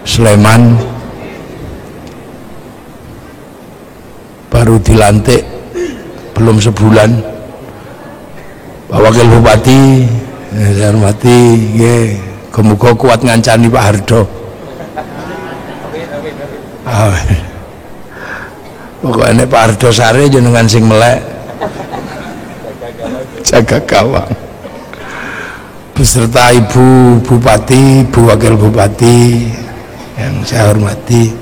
Sleman baru dilantik belum sebulan Pak Wakil Bupati, saya hormati nggih, muga kuat ngancani Pak Hardo. Pokoknya Pak Hardo sare jenengan sing melek jaga gawang beserta Ibu Bupati, Ibu Wakil Bupati yang saya hormati,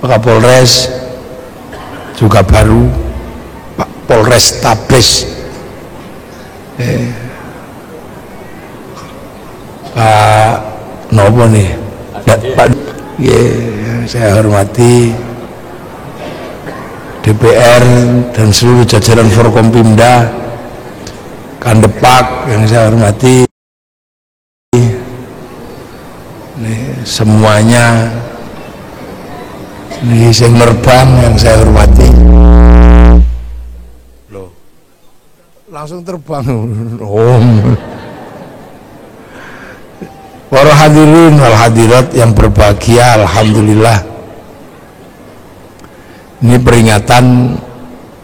Pak Kapolres juga baru, Pak Polres Tabes, Pak Nopo nih, Pak yang saya hormati, DPR dan seluruh jajaran Forkompimda, Kandepak yang saya hormati, semuanya, ini sing merbang yang saya hormati. Loh, langsung terbang. Para hadirin wal hadirat yang berbahagia, alhamdulillah. Ini peringatan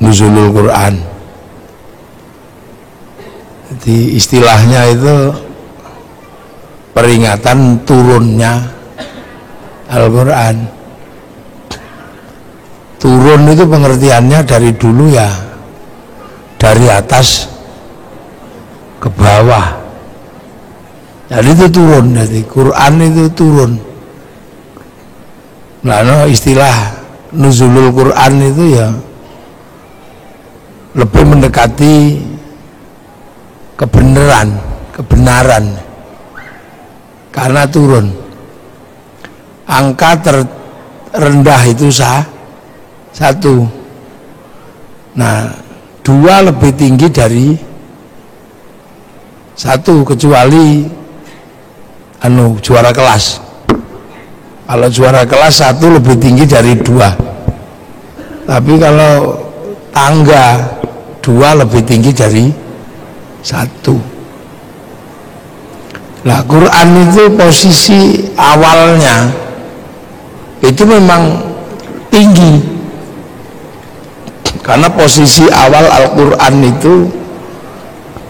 Nuzulul Quran. Jadi istilahnya itu peringatan turunnya Al-Quran. Turun itu pengertiannya dari dulu ya, dari atas ke bawah. Jadi itu turun, jadi Quran itu turun. Nah, istilah Nuzulul Quran itu ya lebih mendekati kebenaran karena turun. Angka terendah itu satu. Nah, 2 lebih tinggi dari 1 kecuali juara kelas. Kalau juara kelas 1 lebih tinggi dari 2. Tapi kalau tangga 2 lebih tinggi dari 1. Nah, Quran itu posisi awalnya itu memang tinggi, karena posisi awal Al-Quran itu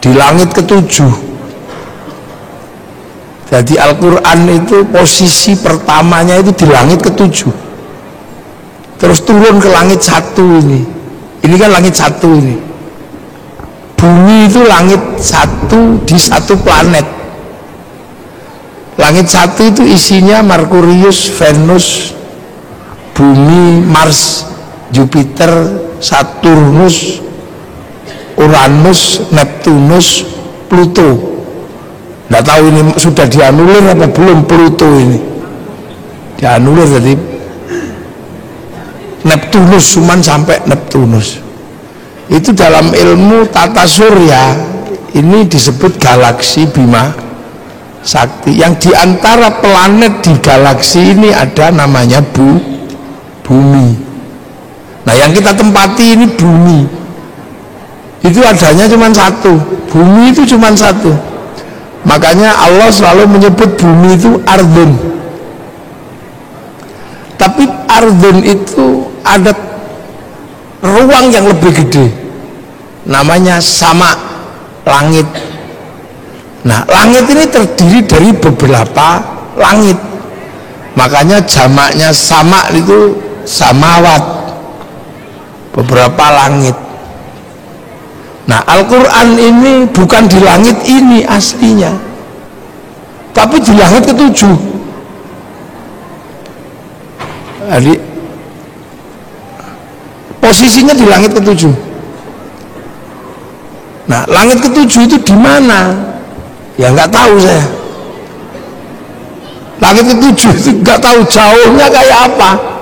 di langit ke-7. Jadi Al-Quran itu posisi pertamanya itu di langit ke-7, terus turun ke langit 1 ini kan langit 1 ini. Bumi itu langit 1 di 1 planet. Langit 1 itu isinya Merkurius, Venus, Bumi, Mars, Jupiter, Saturnus, Uranus, Neptunus, Pluto. Nggak tahu ini sudah dianulir apa belum Pluto ini. Dianulir, jadi Neptunus, cuman sampai Neptunus. Itu dalam ilmu tata surya ini disebut galaksi Bima Sakti. Yang diantara planet di galaksi ini ada namanya Bumi. Nah, yang kita tempati ini Bumi. Itu adanya cuma 1. Bumi itu cuma 1. Makanya Allah selalu menyebut bumi itu Ardun. Tapi Ardun itu ada ruang yang lebih gede, namanya sama, langit. Nah, langit ini terdiri dari beberapa langit. Makanya jamaknya sama itu samawat, beberapa langit. Nah, Al-Quran ini bukan di langit ini aslinya, tapi di langit ke-7. Jadi posisinya di langit ke-7. Nah, langit ke-7 itu di mana? Ya nggak tahu saya. Langit ke-7 itu nggak tahu jauhnya kayak apa.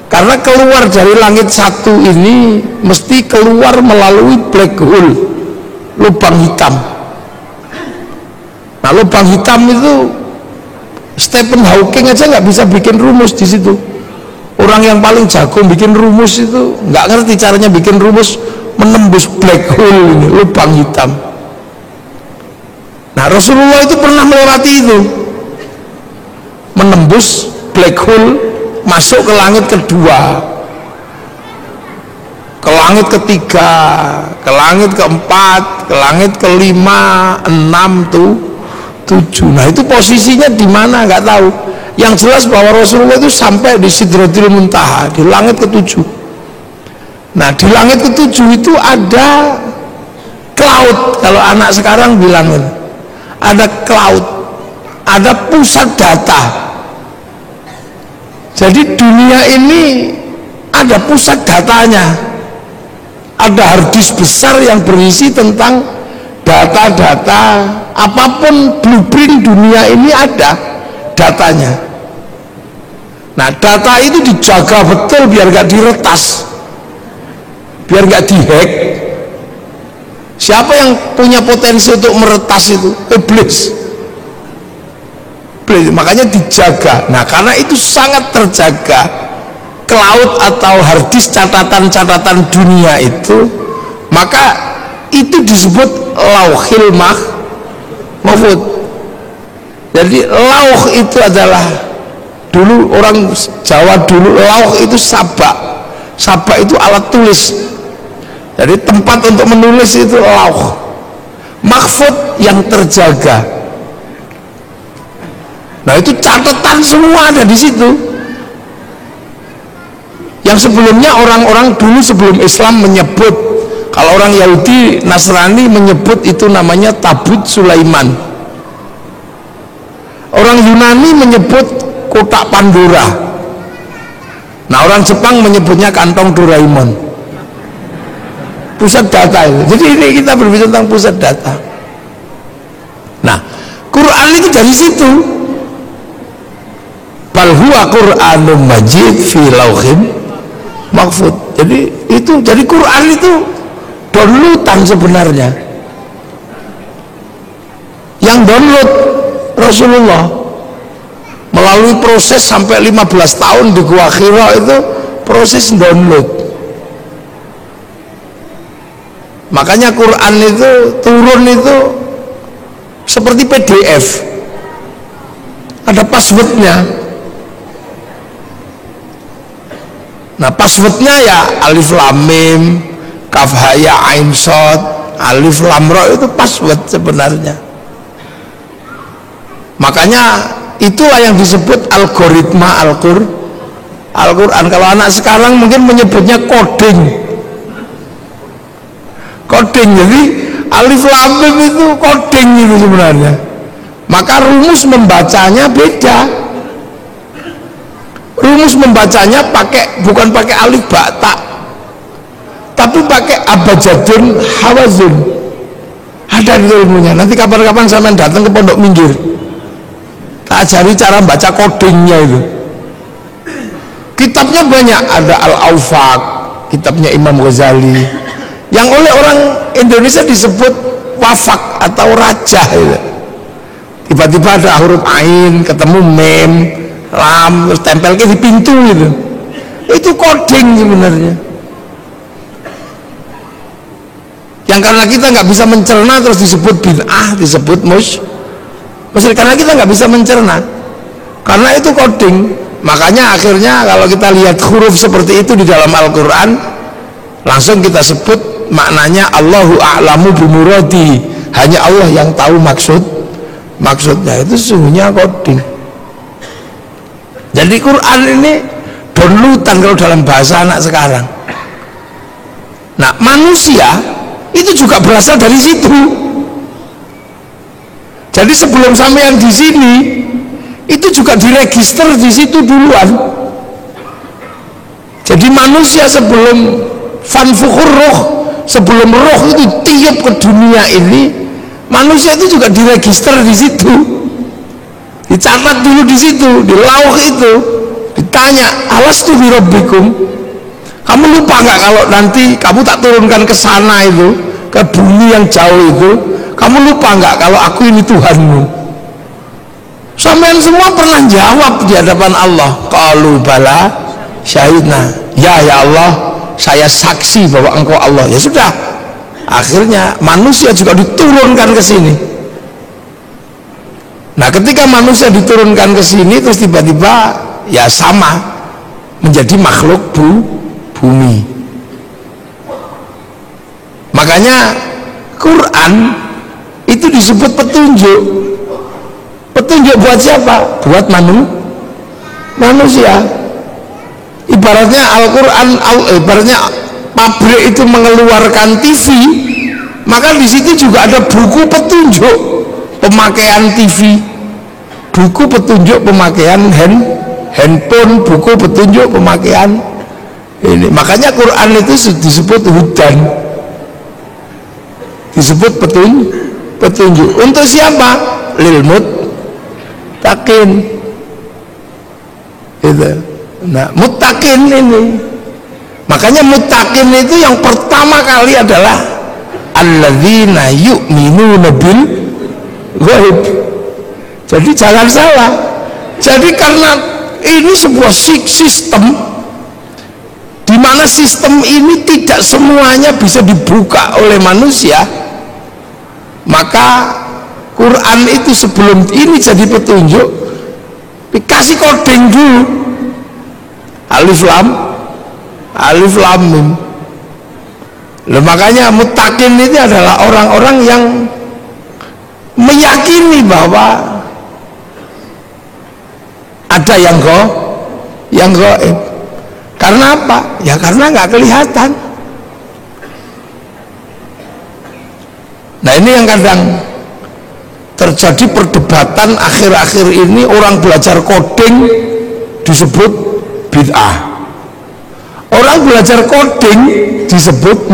Karena keluar dari langit 1 ini mesti keluar melalui black hole, lubang hitam. Nah, lubang hitam itu Stephen Hawking aja nggak bisa bikin rumus di situ. Orang yang paling jago bikin rumus itu nggak ngerti caranya bikin rumus menembus black hole ini, lubang hitam. Nah, Rasulullah itu pernah melewati itu, menembus black hole masuk ke langit kedua, ke langit ketiga, ke langit keempat, ke langit kelima, 6 tuh 7. Nah itu posisinya di mana nggak tahu. Yang jelas bahwa Rasulullah itu sampai di Sidratil Muntaha, di langit ke-7. Nah di langit ke-7 itu ada cloud, kalau anak sekarang bilang ada cloud, ada pusat data. Jadi dunia ini ada pusat datanya, ada harddisk besar yang berisi tentang data-data apapun, blueprint dunia ini ada datanya. Nah data itu dijaga betul biar gak diretas, biar gak dihack. Siapa yang punya potensi untuk meretas itu? Iblis. Makanya dijaga. Nah karena itu sangat terjaga, cloud atau harddisk catatan-catatan dunia itu, maka itu disebut lauhil mahfud. Jadi lauh itu adalah, dulu orang Jawa dulu lauh itu sabak. Sabak itu alat tulis, jadi tempat untuk menulis itu lauh. Mahfud yang terjaga. Nah itu catatan semua ada di situ. Yang sebelumnya orang-orang dulu sebelum Islam menyebut, kalau orang Yahudi Nasrani menyebut itu namanya Tabut Sulaiman. Orang Yunani menyebut kotak Pandora. Nah orang Jepang menyebutnya kantong Doraemon. Pusat data itu. Jadi ini kita berbicara tentang pusat data. Nah Quran itu dari situ. Bal huwa Qur'anum Majid fi lauhin mahfud. Jadi Quran itu downloadan sebenarnya. Yang download Rasulullah melalui proses sampai 15 tahun di Gua Hira, itu proses download. Makanya Quran itu turun itu seperti PDF, ada passwordnya. Nah passwordnya ya alif lam mim, kaf ha ya ain shad, alif lam ra, itu password sebenarnya. Makanya itulah yang disebut algoritma Al-Quran. Kalau anak sekarang mungkin menyebutnya coding. Jadi alif lam mim itu coding itu sebenarnya. Maka rumus membacanya beda. Rumus membacanya bukan pakai alif ba ta, tapi pakai abjadun hawazun. Ada itu ilmunya. Nanti kapan-kapan sampean datang ke Pondok Minggir, tak ajari cara baca codingnya itu. Kitabnya banyak, ada Al-Awfaq, kitabnya Imam Ghazali, yang oleh orang Indonesia disebut wafak atau raja itu. Tiba-tiba ada huruf ain, ketemu mem, lam, terus tempel di pintu gitu. Itu coding sebenarnya. Yang karena kita nggak bisa mencerna terus disebut bid'ah, disebut musyrik, karena kita nggak bisa mencerna. Karena itu coding. Makanya akhirnya kalau kita lihat huruf seperti itu di dalam Al-Quran, langsung kita sebut maknanya Allahu a'lamu bimuradi. Hanya Allah yang tahu maksudnya. Itu sesungguhnya coding. Jadi Quran ini downloadan kalau dalam bahasa anak sekarang. Nah manusia itu juga berasal dari situ. Jadi sebelum sampean di sini itu juga diregister di situ duluan. Jadi manusia sebelum fanfukhur roh, sebelum roh itu tiup ke dunia ini, manusia itu juga diregister di situ. Dicatat dulu di situ, di lauh itu, ditanya alastu bi rabbikum, kamu lupa nggak kalau nanti kamu tak turunkan ke sana itu, ke bumi yang jauh itu, kamu lupa nggak kalau aku ini Tuhanmu? Sampean semua pernah jawab di hadapan Allah, qalu bala syahidna, ya Allah, saya saksi bahwa engkau Allah. Ya sudah, akhirnya manusia juga diturunkan ke sini. Nah ketika manusia diturunkan ke sini, terus tiba-tiba ya sama menjadi makhluk bumi. Makanya Quran itu disebut petunjuk. Petunjuk buat siapa? Buat manusia. Ibaratnya Al-Quran, ibaratnya pabrik itu mengeluarkan TV, maka di situ juga ada buku petunjuk pemakaian TV, buku petunjuk pemakaian handphone, buku petunjuk pemakaian ini. Makanya Quran itu disebut hudan, disebut petunjuk. Untuk siapa? Lil muttaqin. Gitu. Nah, muttaqin ini, makanya muttaqin itu yang pertama kali adalah alladzina yu'minuna bil ghaib. Jadi jangan salah. Jadi karena ini sebuah sistem di mana sistem ini tidak semuanya bisa dibuka oleh manusia, maka Quran itu sebelum ini jadi petunjuk dikasih coding dulu, alif lam mim. Loh, makanya muttaqin itu adalah orang-orang yang meyakini bahwa ada yang gaib. Karena apa? Ya karena nggak kelihatan. Nah, ini yang kadang terjadi perdebatan akhir-akhir ini, orang belajar coding disebut bid'ah, orang belajar coding disebut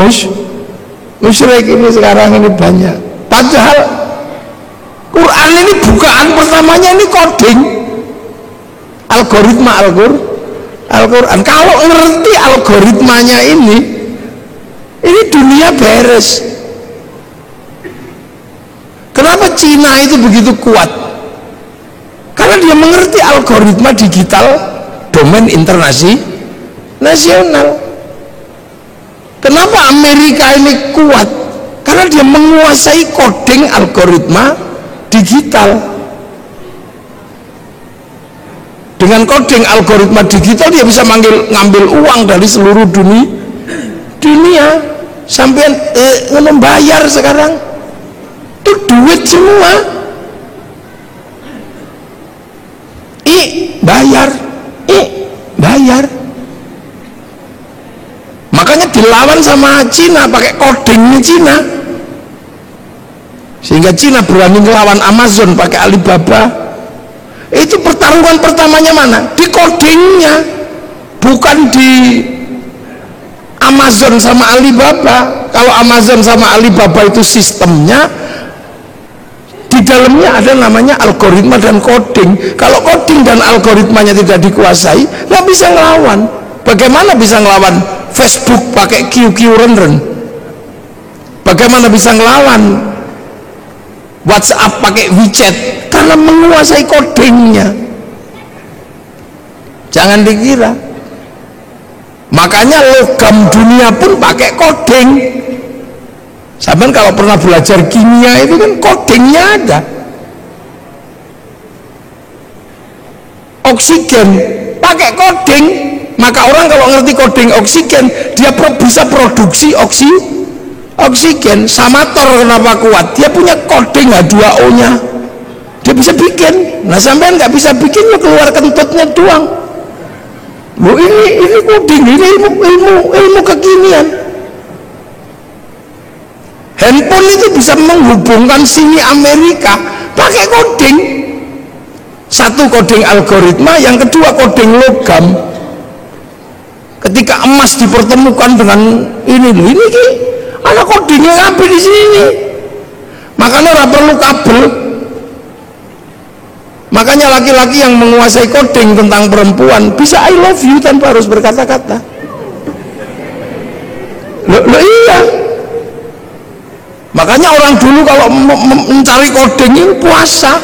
musyrik. Ini sekarang ini banyak, padahal Quran ini bukaan pertamanya ini coding, algoritma Al-Quran. Kalau ngerti algoritmanya ini dunia beres. Kenapa Cina itu begitu kuat? Karena dia mengerti algoritma digital domain internasional. Kenapa Amerika ini kuat? Karena dia menguasai coding algoritma digital. Dengan coding algoritma digital dia bisa ngambil uang dari seluruh dunia. Sampai membayar sekarang itu duit semua, bayar. Makanya dilawan sama Cina pakai codingnya Cina, sehingga Cina berani ngelawan Amazon pakai Alibaba. Itu pertarungan pertamanya mana? Di codingnya, bukan di Amazon sama Alibaba. Kalau Amazon sama Alibaba itu sistemnya, di dalamnya ada namanya algoritma dan coding. Kalau coding dan algoritmanya tidak dikuasai, nggak bisa ngelawan. Bagaimana bisa ngelawan Facebook pakai QQ run? Bagaimana bisa ngelawan WhatsApp pakai WeChat? Karena menguasai codingnya. Jangan dikira. Makanya logam dunia pun pakai coding. Saban kalau pernah belajar kimia itu kan codingnya ada. Oksigen pakai coding. Maka orang kalau ngerti coding oksigen, dia bisa produksi oksigen. Samator kenapa kuat? Dia punya coding H2O nya, dia bisa bikin. Nah, sampean nggak bisa bikin, ya keluar kentutnya doang. Bu, ini coding, ini ilmu kekinian. Handphone itu bisa menghubungkan sini Amerika pakai coding. Satu coding algoritma, yang kedua coding logam. Ketika emas dipertemukan dengan ini ada codingnya sampai di sini. Makanya nggak perlu kabel. Makanya laki-laki yang menguasai coding tentang perempuan bisa I love you tanpa harus berkata-kata. Loh iya. Makanya orang dulu kalau mencari coding ini puasa.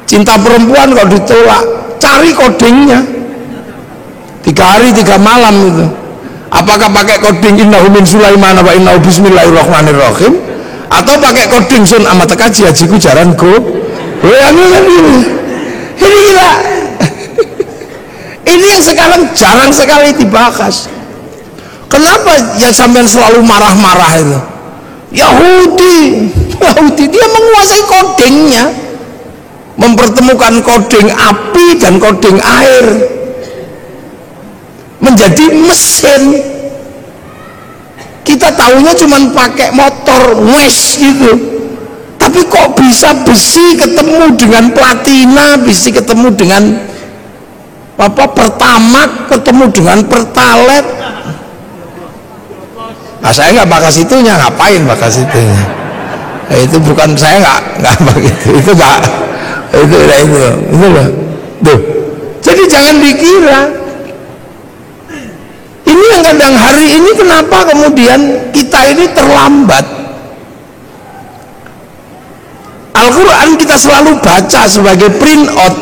Cinta perempuan kalau ditolak, cari codingnya. 3 hari 3 malam itu. Apakah pakai coding innahu min Sulaiman wa innahu bismillahirrahmanirrahim, atau pakai coding sun amat kaji hajiku jaran go. Ini gila. sekarang jarang sekali dibahas. Kenapa yang sampean selalu marah-marah itu? Yahudi dia menguasai codingnya, mempertemukan coding api dan coding air menjadi mesin. Kita tahunya cuma pakai motor wes gitu, tapi kok bisa besi ketemu dengan platina, besi ketemu dengan pertamax, ketemu dengan pertalite. Nah, saya nggak bakas itunya, ngapain bakas itunya? Nah, itu bukan, saya nggak begitu, itu nggak, itu loh, tuh. Jadi jangan dikira ini yang kadang hari ini kenapa kemudian kita ini terlambat. Al-Quran kita selalu baca sebagai print out,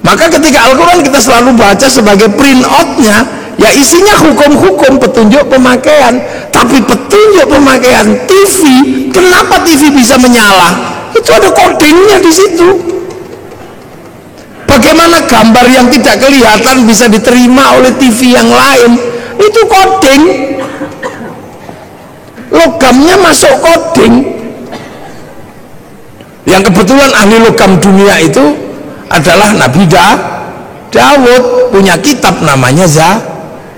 maka ketika Al-Quran kita selalu baca sebagai print outnya, ya isinya hukum-hukum petunjuk pemakaian. Tapi petunjuk pemakaian TV, kenapa TV bisa menyala? Itu ada codingnya di situ. Bagaimana gambar yang tidak kelihatan bisa diterima oleh TV yang lain? Itu coding. Logamnya masuk coding. Yang kebetulan ahli logam dunia itu adalah Nabi Dawud, punya kitab namanya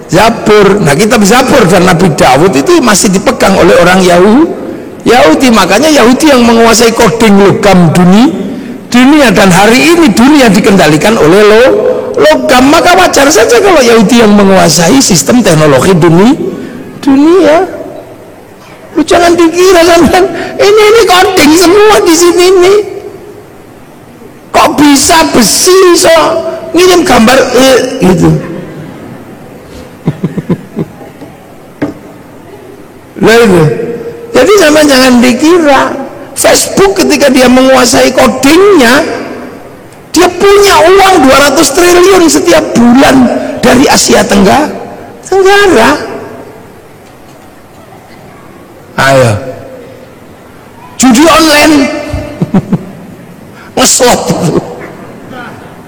Zabur. Nah, kitab Zabur dan Nabi Dawud itu masih dipegang oleh orang Yahudi. Makanya Yahudi yang menguasai coding logam dunia, dan hari ini dunia dikendalikan oleh logam. Maka wajar saja kalau Yahudi yang menguasai sistem teknologi dunia. Lu jangan dikira sampean ini coding semua di sini nih. Kok bisa besi so ngirim gambar gitu. Lalu, jadi sama jangan dikira Facebook ketika dia menguasai codingnya, dia punya uang 200 triliun setiap bulan dari Asia Tenggara. Ayo, judi online, ngeslot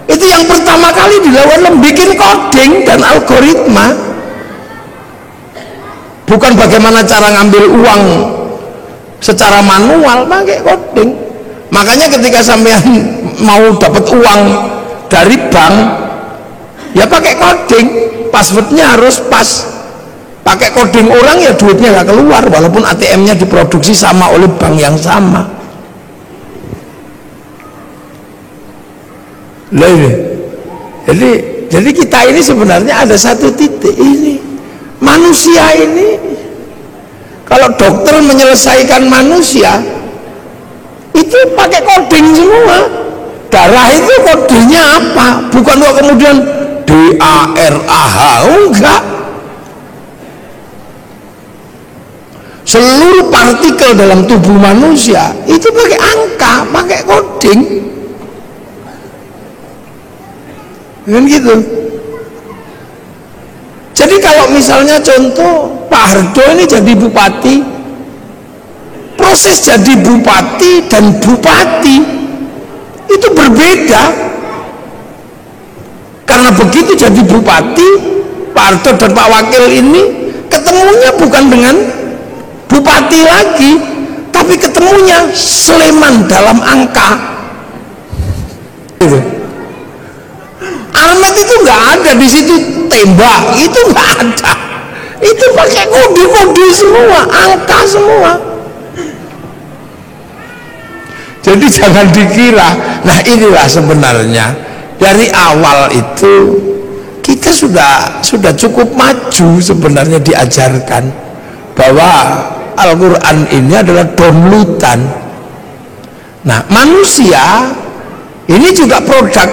itu yang pertama kali dilakukan bikin coding dan algoritma. Bukan bagaimana cara ngambil uang secara manual, pakai coding. Makanya ketika sampean mau dapat uang dari bank, ya pakai coding, passwordnya harus pas. Pakai coding orang ya duitnya nggak keluar, walaupun ATM-nya diproduksi sama oleh bank yang sama. Jadi kita ini sebenarnya ada satu titik ini. Manusia ini, kalau dokter menyelesaikan manusia itu pakai coding semua. Darah itu kodenya apa? Bukan kok kemudian DARAH, enggak. Seluruh partikel dalam tubuh manusia itu pakai angka, pakai coding, kan gitu. Jadi kalau misalnya contoh Pak Hardo ini jadi bupati, proses jadi bupati dan bupati itu berbeda. Karena begitu jadi bupati, Pak Hardo dan Pak Wakil ini ketemunya bukan dengan bupati lagi, tapi ketemunya Sleman dalam angka. Almet itu nggak ada di situ, tembak itu nggak ada. Itu pakai kode-kode semua, angka semua. Jadi jangan dikira. Nah, inilah sebenarnya dari awal itu kita sudah cukup maju sebenarnya diajarkan bahwa Al-Quran ini adalah downloadan. Nah, manusia ini juga produk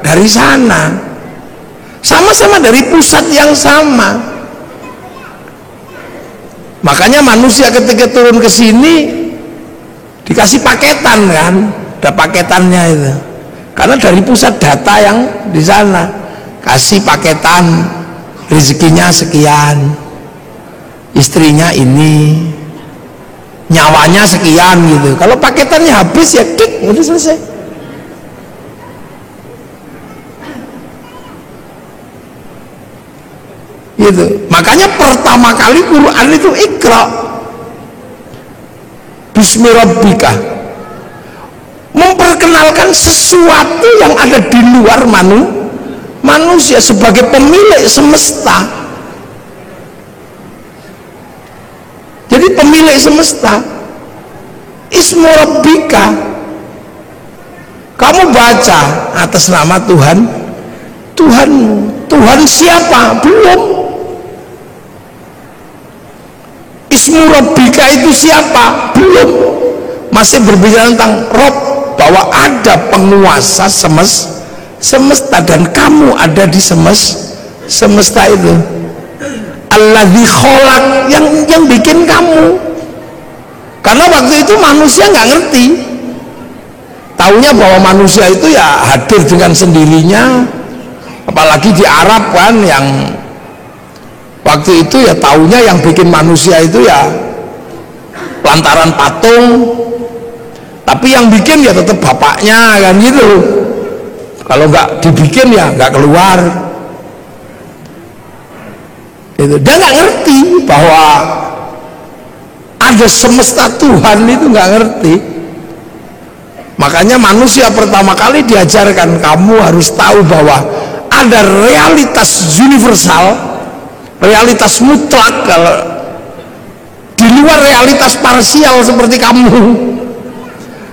dari sana, sama-sama dari pusat yang sama. Makanya manusia ketika turun ke sini dikasih paketan kan, ada paketannya itu. Karena dari pusat data yang di sana kasih paketan, rezekinya sekian, istrinya ini, nyawanya sekian gitu. Kalau paketannya habis ya klik, udah selesai. gitu. Makanya pertama kali Quran itu Iqra bismi rabbika, memperkenalkan sesuatu yang ada di luar manusia sebagai pemilik semesta. Jadi pemilik semesta, ismu rabbika, kamu baca atas nama Tuhanmu. Tuhan siapa? Belum. Ismu rabbika itu siapa? Belum. Masih berbicara tentang Rob, bahwa ada penguasa semesta dan kamu ada di semesta itu. Alladzi khalaq, yang bikin kamu. Karena waktu itu manusia nggak ngerti, taunya bahwa manusia itu ya hadir dengan sendirinya. Apalagi di Arab kan, yang waktu itu ya taunya yang bikin manusia itu ya lantaran patung, tapi yang bikin ya tetap bapaknya kan gitu. Kalau nggak dibikin ya nggak keluar. Itu dia nggak ngerti bahwa ada semesta Tuhan, itu nggak ngerti. Makanya manusia pertama kali diajarkan, kamu harus tahu bahwa ada realitas universal, realitas mutlak, kalau di luar realitas parsial seperti kamu.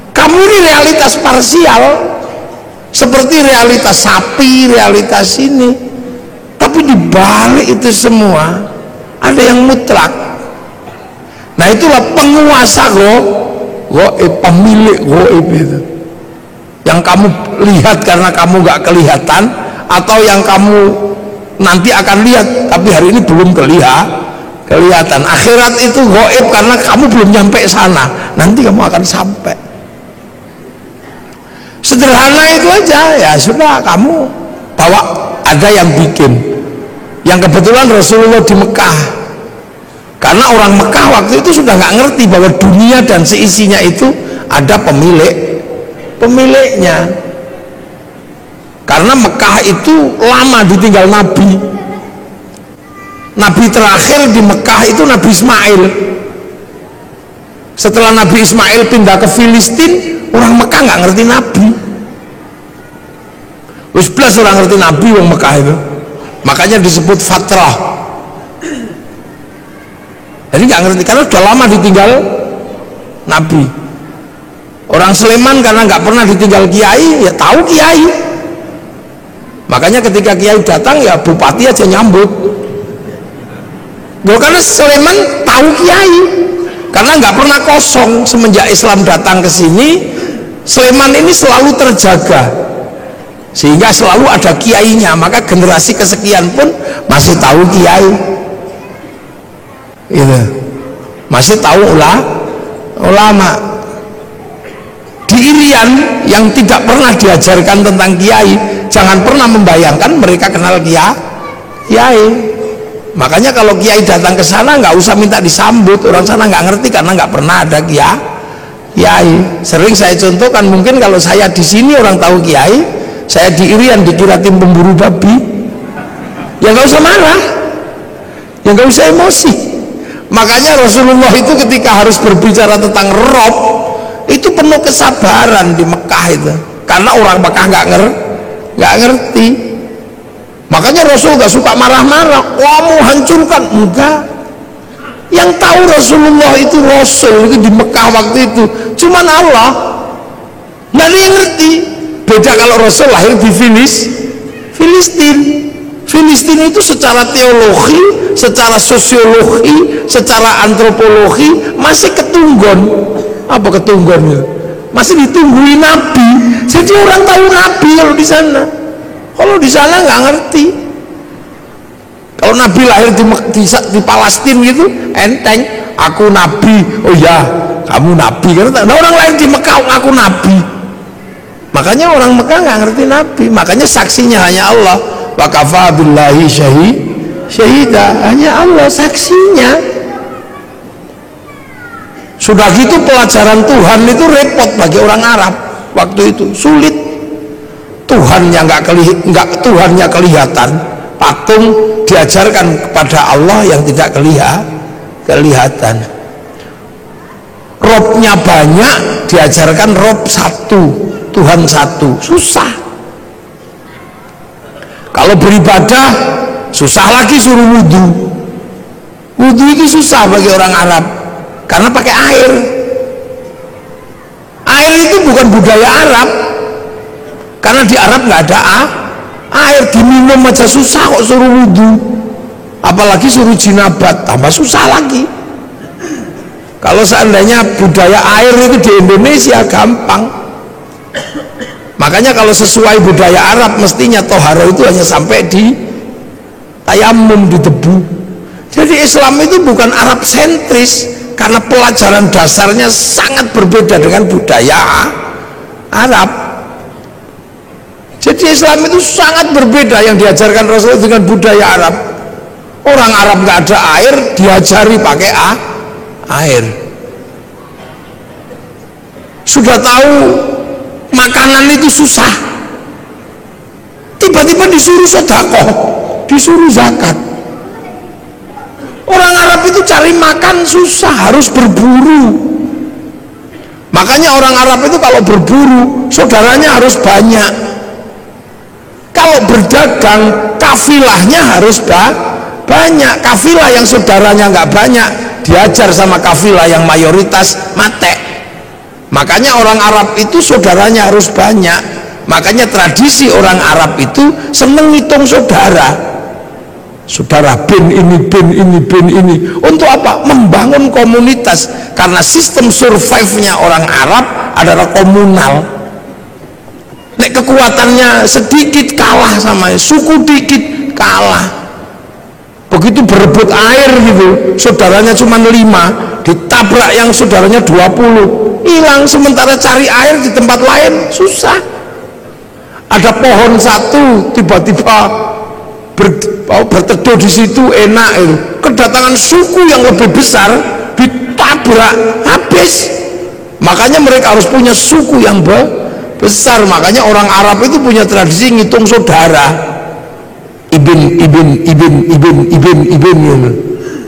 Kamu ini realitas parsial seperti realitas sapi, realitas ini. Tapi di balik itu semua ada yang mutlak. Nah itulah penguasa goib, pemilik goib itu. Yang kamu lihat karena kamu gak kelihatan, atau yang kamu nanti akan lihat tapi hari ini belum kelihatan. Akhirat itu goib karena kamu belum nyampe sana, nanti kamu akan sampai. Sederhana itu aja, ya sudah, kamu bawa. Ada yang bikin, yang kebetulan Rasulullah di Mekah, karena orang Mekah waktu itu sudah nggak ngerti bahwa dunia dan seisinya itu ada pemiliknya. Karena Mekah itu lama ditinggal Nabi. Nabi terakhir di Mekah itu Nabi Ismail. Setelah Nabi Ismail pindah ke Filistin, orang Mekah nggak ngerti Nabi. Wis belas orang ngerti Nabi orang Mekah itu. Makanya disebut fatrah. Jadi nggak ngerti karena sudah lama ditinggal Nabi. Orang Sleman karena nggak pernah ditinggal kiai, ya tahu kiai. Makanya ketika kiai datang ya bupati aja nyambut. Karena Sleman tahu kiai, karena nggak pernah kosong semenjak Islam datang ke sini. Sleman ini selalu terjaga, sehingga selalu ada kiainya. Maka generasi kesekian pun masih tahu kiai, gitu. Masih tahu ulama. Di Irian yang tidak pernah diajarkan tentang kiai, jangan pernah membayangkan mereka kenal kiai. Makanya kalau kiai datang ke sana nggak usah minta disambut, orang sana nggak ngerti karena nggak pernah ada kiai. Sering saya contohkan, mungkin kalau saya di sini orang tahu kiai, saya di Irian dikira tim pemburu babi, ya nggak usah marah, ya nggak usah emosi. Makanya Rasulullah itu ketika harus berbicara tentang Rob itu penuh kesabaran di Mekah itu, karena orang Mekah nggak ngerti. Makanya Rasul gak suka marah-marah, wah mau hancurkan, enggak. Yang tahu Rasulullah itu Rasul itu di Mekah waktu itu cuman Allah, nggak ada yang ngerti. Beda kalau Rasul lahir di Filistin. Filistin itu secara teologi, secara sosiologi, secara antropologi masih ketunggon. Apa ketunggonnya? Masih ditungguin Nabi. Jadi orang tahu Nabi kalau di sana. Kalau di sana nggak ngerti. Kalau Nabi lahir di Palestina gitu, enteng. Aku Nabi. Oh ya, kamu Nabi. Karena orang lain di Mekah aku Nabi. Makanya orang Mekah nggak ngerti Nabi. Makanya saksinya hanya Allah. Wa kafa billahi syahida. Hanya Allah saksinya. Sudah gitu pelajaran Tuhan itu repot bagi orang Arab waktu itu, sulit. Tuhannya Tuhannya kelihatan, patung diajarkan kepada Allah yang tidak kelihatan. Robnya banyak diajarkan Rob satu, Tuhan satu, susah. Kalau beribadah susah lagi, suruh wudhu. Wudhu itu susah bagi orang Arab karena pakai air. Air itu bukan budaya Arab, karena di Arab nggak ada air, diminum aja susah kok suruh wudhu, apalagi suruh jinabat, tambah susah lagi. Kalau seandainya budaya air itu di Indonesia gampang. Makanya kalau sesuai budaya Arab mestinya toharo itu hanya sampai di tayamum, di debu. Jadi Islam itu bukan Arab sentris, karena pelajaran dasarnya sangat berbeda dengan budaya Arab. Jadi Islam itu sangat berbeda yang diajarkan Rasul dengan budaya Arab. Orang Arab nggak ada air, diajari pakai air. Sudah tahu makanan itu susah, tiba-tiba disuruh sedekah, disuruh zakat. Orang Arab itu cari makan susah, harus berburu. Makanya orang Arab itu kalau berburu, saudaranya harus banyak. Kalau berdagang, kafilahnya harus banyak. Kafilah yang saudaranya nggak banyak, diajar sama kafilah yang mayoritas mate. Makanya orang Arab itu saudaranya harus banyak. Makanya tradisi orang Arab itu seneng ngitung saudara. Saudara bin ini, bin ini, bin ini. Untuk apa? Membangun komunitas. Karena sistem survive-nya orang Arab adalah komunal. Nek kekuatannya sedikit kalah sama suku, dikit kalah. Begitu berebut air gitu, saudaranya cuma 5, ditabrak yang saudaranya 20, hilang. Sementara cari air di tempat lain susah. Ada pohon satu tiba-tiba berteduh di situ enak itu, kedatangan suku yang lebih besar ditabrak habis. Makanya mereka harus punya suku yang besar. Makanya orang Arab itu punya tradisi ngitung saudara, ibn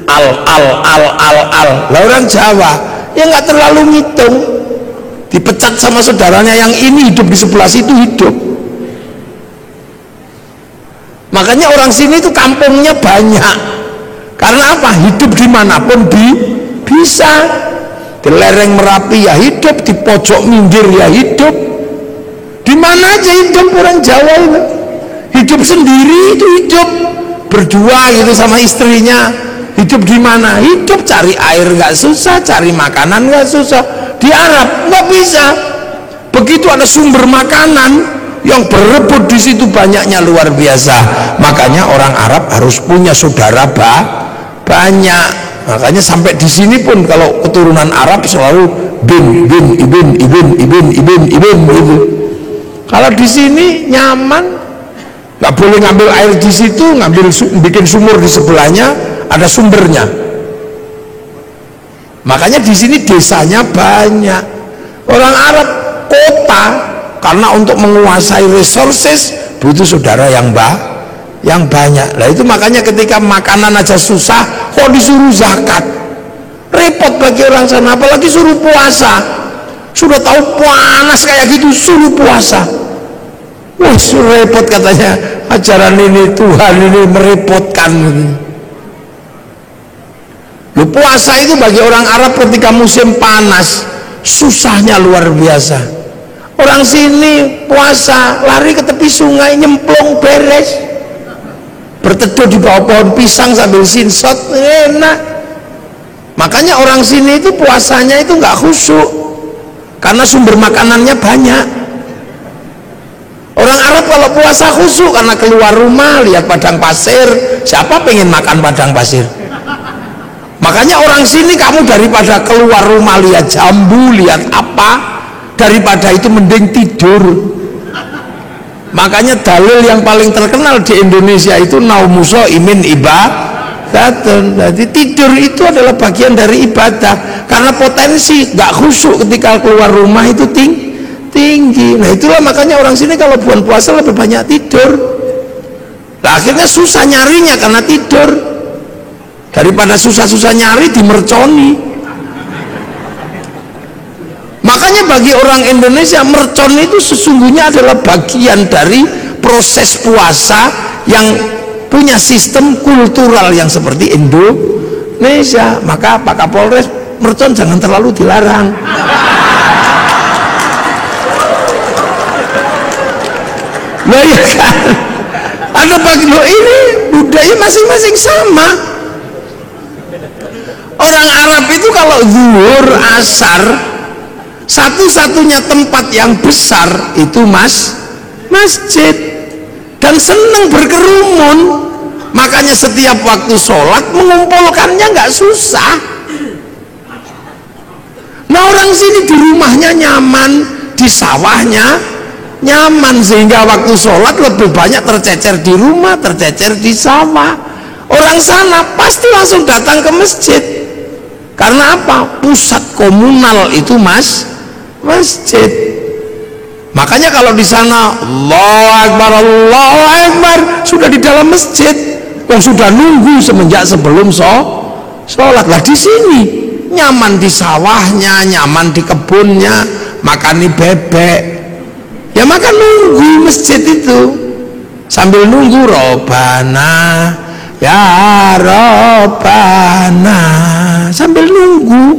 al. Lah orang Jawa ya nggak terlalu ngitung, dipecat sama saudaranya yang ini hidup di sebelah situ hidup. Makanya orang sini itu kampungnya banyak. Karena apa? Hidup dimanapun bisa. Di lereng Merapi ya hidup, di pojok minggir ya hidup. Di mana aja hidup orang Jawa itu. Hidup sendiri itu hidup. Berdua gitu sama istrinya. Hidup di mana? Hidup cari air nggak susah, cari makanan nggak susah. Di Arab nggak bisa. Begitu ada sumber makanan, yang berebut di situ banyaknya luar biasa. Makanya orang Arab harus punya saudara banyak. Makanya sampai di sini pun kalau keturunan Arab selalu ibn gitu. Kalau di sini nyaman, nggak boleh ngambil air di situ, bikin sumur di sebelahnya, ada sumbernya. Makanya di sini desanya banyak. Orang Arab kota, karena untuk menguasai resources butuh saudara yang banyak. Nah itu makanya ketika makanan aja susah kok disuruh zakat, repot bagi orang sana. Apalagi suruh puasa, sudah tahu panas kayak gitu suruh puasa. Wah repot katanya, ajaran ini Tuhan ini merepotkan. Loh, puasa itu bagi orang Arab ketika musim panas susahnya luar biasa. Orang sini puasa lari ke tepi sungai, nyemplung beres, berteduh di bawah pohon pisang sambil sinsot, enak. Makanya orang sini itu puasanya itu nggak khusyuk karena sumber makanannya banyak. Orang Arab kalau puasa khusyuk karena keluar rumah lihat padang pasir. Siapa pengen makan padang pasir? Makanya orang sini kamu daripada keluar rumah lihat jambu, lihat apa, daripada itu mending tidur. Makanya dalil yang paling terkenal di Indonesia itu naumuso imin ibadatun. Jadi tidur itu adalah bagian dari ibadah, karena potensi nggak khusyuk ketika keluar rumah itu tinggi. Nah itulah makanya orang sini kalau bulan puasa lebih banyak tidur. Nah, akhirnya susah nyarinya karena tidur. Daripada susah-susah nyari, dimerconi. Makanya bagi orang Indonesia, mercon itu sesungguhnya adalah bagian dari proses puasa yang punya sistem kultural yang seperti Indonesia. Maka Pak Kapolres, mercon jangan terlalu dilarang. Nah, ya kan? Ada bagi lo ini budaya masing-masing sama. Orang Arab itu kalau zuhur, asar, satu-satunya tempat yang besar itu masjid, dan senang berkerumun. Makanya setiap waktu sholat mengumpulkannya nggak susah. Nah, orang sini di rumahnya nyaman, di sawahnya nyaman, sehingga waktu sholat lebih banyak tercecer di rumah, tercecer di sawah. Orang sana pasti langsung datang ke masjid. Karena apa? Pusat komunal itu masjid. Makanya kalau di sana Allahu Akbar, Allahu Akbar, sudah di dalam masjid, yang sudah nunggu semenjak sebelum sholat. Lah di sini nyaman di sawahnya, nyaman di kebunnya, makani bebek, ya makan nunggu masjid itu, sambil nunggu Robana ya Robana, sambil nunggu,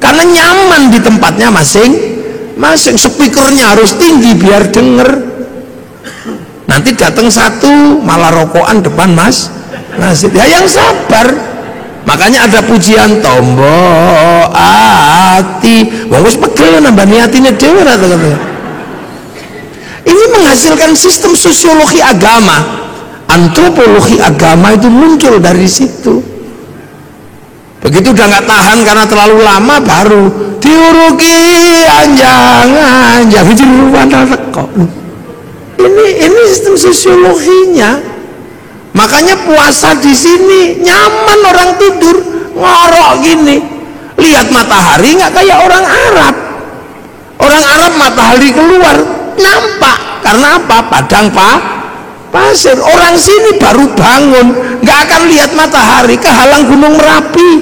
karena nyaman di tempatnya masing-masing. Speakernya harus tinggi biar denger. Nanti datang satu malah rokokan depan masjid, ya yang sabar. Makanya ada pujian tombo ati, wong wis pegel nambah niatine dhewe ra katanya. Ini menghasilkan sistem sosiologi agama, antropologi agama itu muncul dari situ. Begitu udah nggak tahan karena terlalu lama, baru diuruki anjang teko. Ini sistem sosiologinya. Makanya puasa di sini nyaman, orang tidur ngorok gini, lihat matahari nggak kayak orang Arab. Orang Arab matahari keluar nampak, karena apa? Padang pasir. Orang sini baru bangun nggak akan lihat matahari, kehalang Gunung Merapi,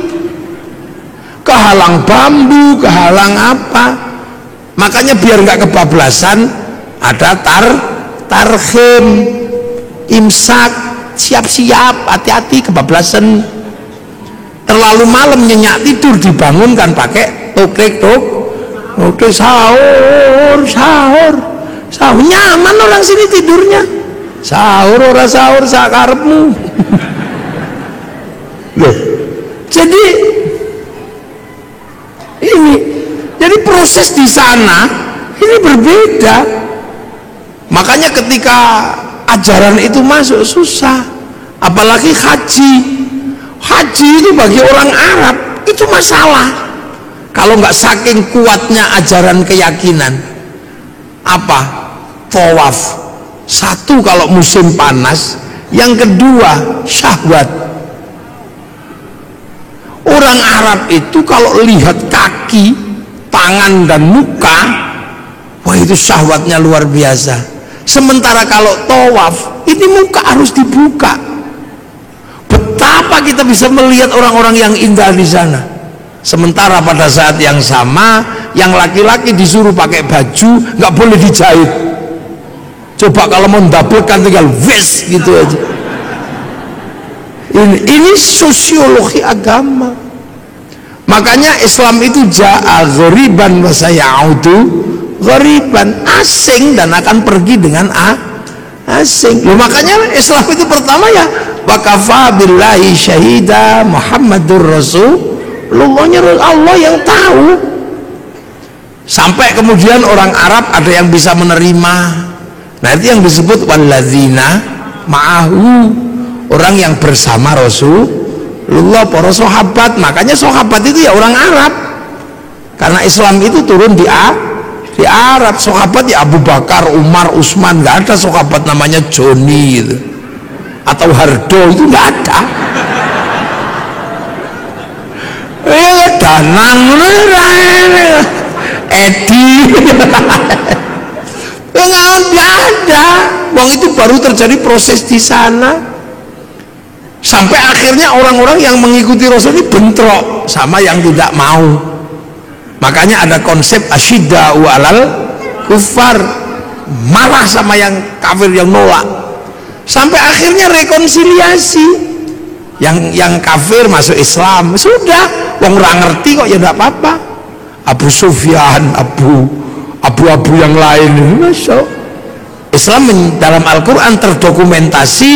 kehalang bambu, kehalang apa. Makanya biar nggak kebablasan ada tarhim, imsak, siap-siap, hati-hati kebablasan. Terlalu malam nyenyak tidur, dibangunkan pakai toklek sahur, nyaman orang sini tidurnya. Sahur ora sahur sakarepmu. Loh, jadi proses di sana ini berbeda. Makanya ketika ajaran itu masuk susah, apalagi haji itu bagi orang Arab itu masalah. Kalau nggak saking kuatnya ajaran keyakinan, apa? Tawaf. Satu kalau musim panas, yang kedua syahwat. Orang Arab itu kalau lihat kaki, tangan dan muka, wah itu syahwatnya luar biasa. Sementara kalau tawaf, ini muka harus dibuka. Betapa kita bisa melihat orang-orang yang indah di sana. Sementara pada saat yang sama, yang laki-laki disuruh pakai baju, nggak boleh dijahit. Coba kalau mau mendabelkan tinggal wes gitu aja. Ini sosiologi agama. Makanya Islam itu ja'a ghoriban wa sayaudu ghoriban, asing dan akan pergi dengan asing. Loh, makanya Islam itu pertama ya wa kafa billahi syahida Muhammadur Rasulullahnya, Allah yang tahu. Sampai kemudian orang Arab ada yang bisa menerima. Nah itu yang disebut walladzina ma'ahu, orang yang bersama Rasulullah, para sahabat. Makanya sahabat itu ya orang Arab, karena Islam itu turun di Arab. Sahabat ya Abu Bakar, Umar, Utsman, nggak ada sahabat namanya Joni gitu, atau Hardo, itu nggak ada. Danang Edi Nggak ada. Wong itu baru terjadi proses di sana. Sampai akhirnya orang-orang yang mengikuti Rasul ini bentrok sama yang tidak mau. Makanya ada konsep asyidda'u alal kufar, marah sama yang kafir, yang nolak. Sampai akhirnya rekonsiliasi. Yang kafir masuk Islam, sudah, wong ora ngerti kok ya enggak apa-apa. Abu Sufyan, abu-abu yang lain masuk Islam. Dalam Al-Quran terdokumentasi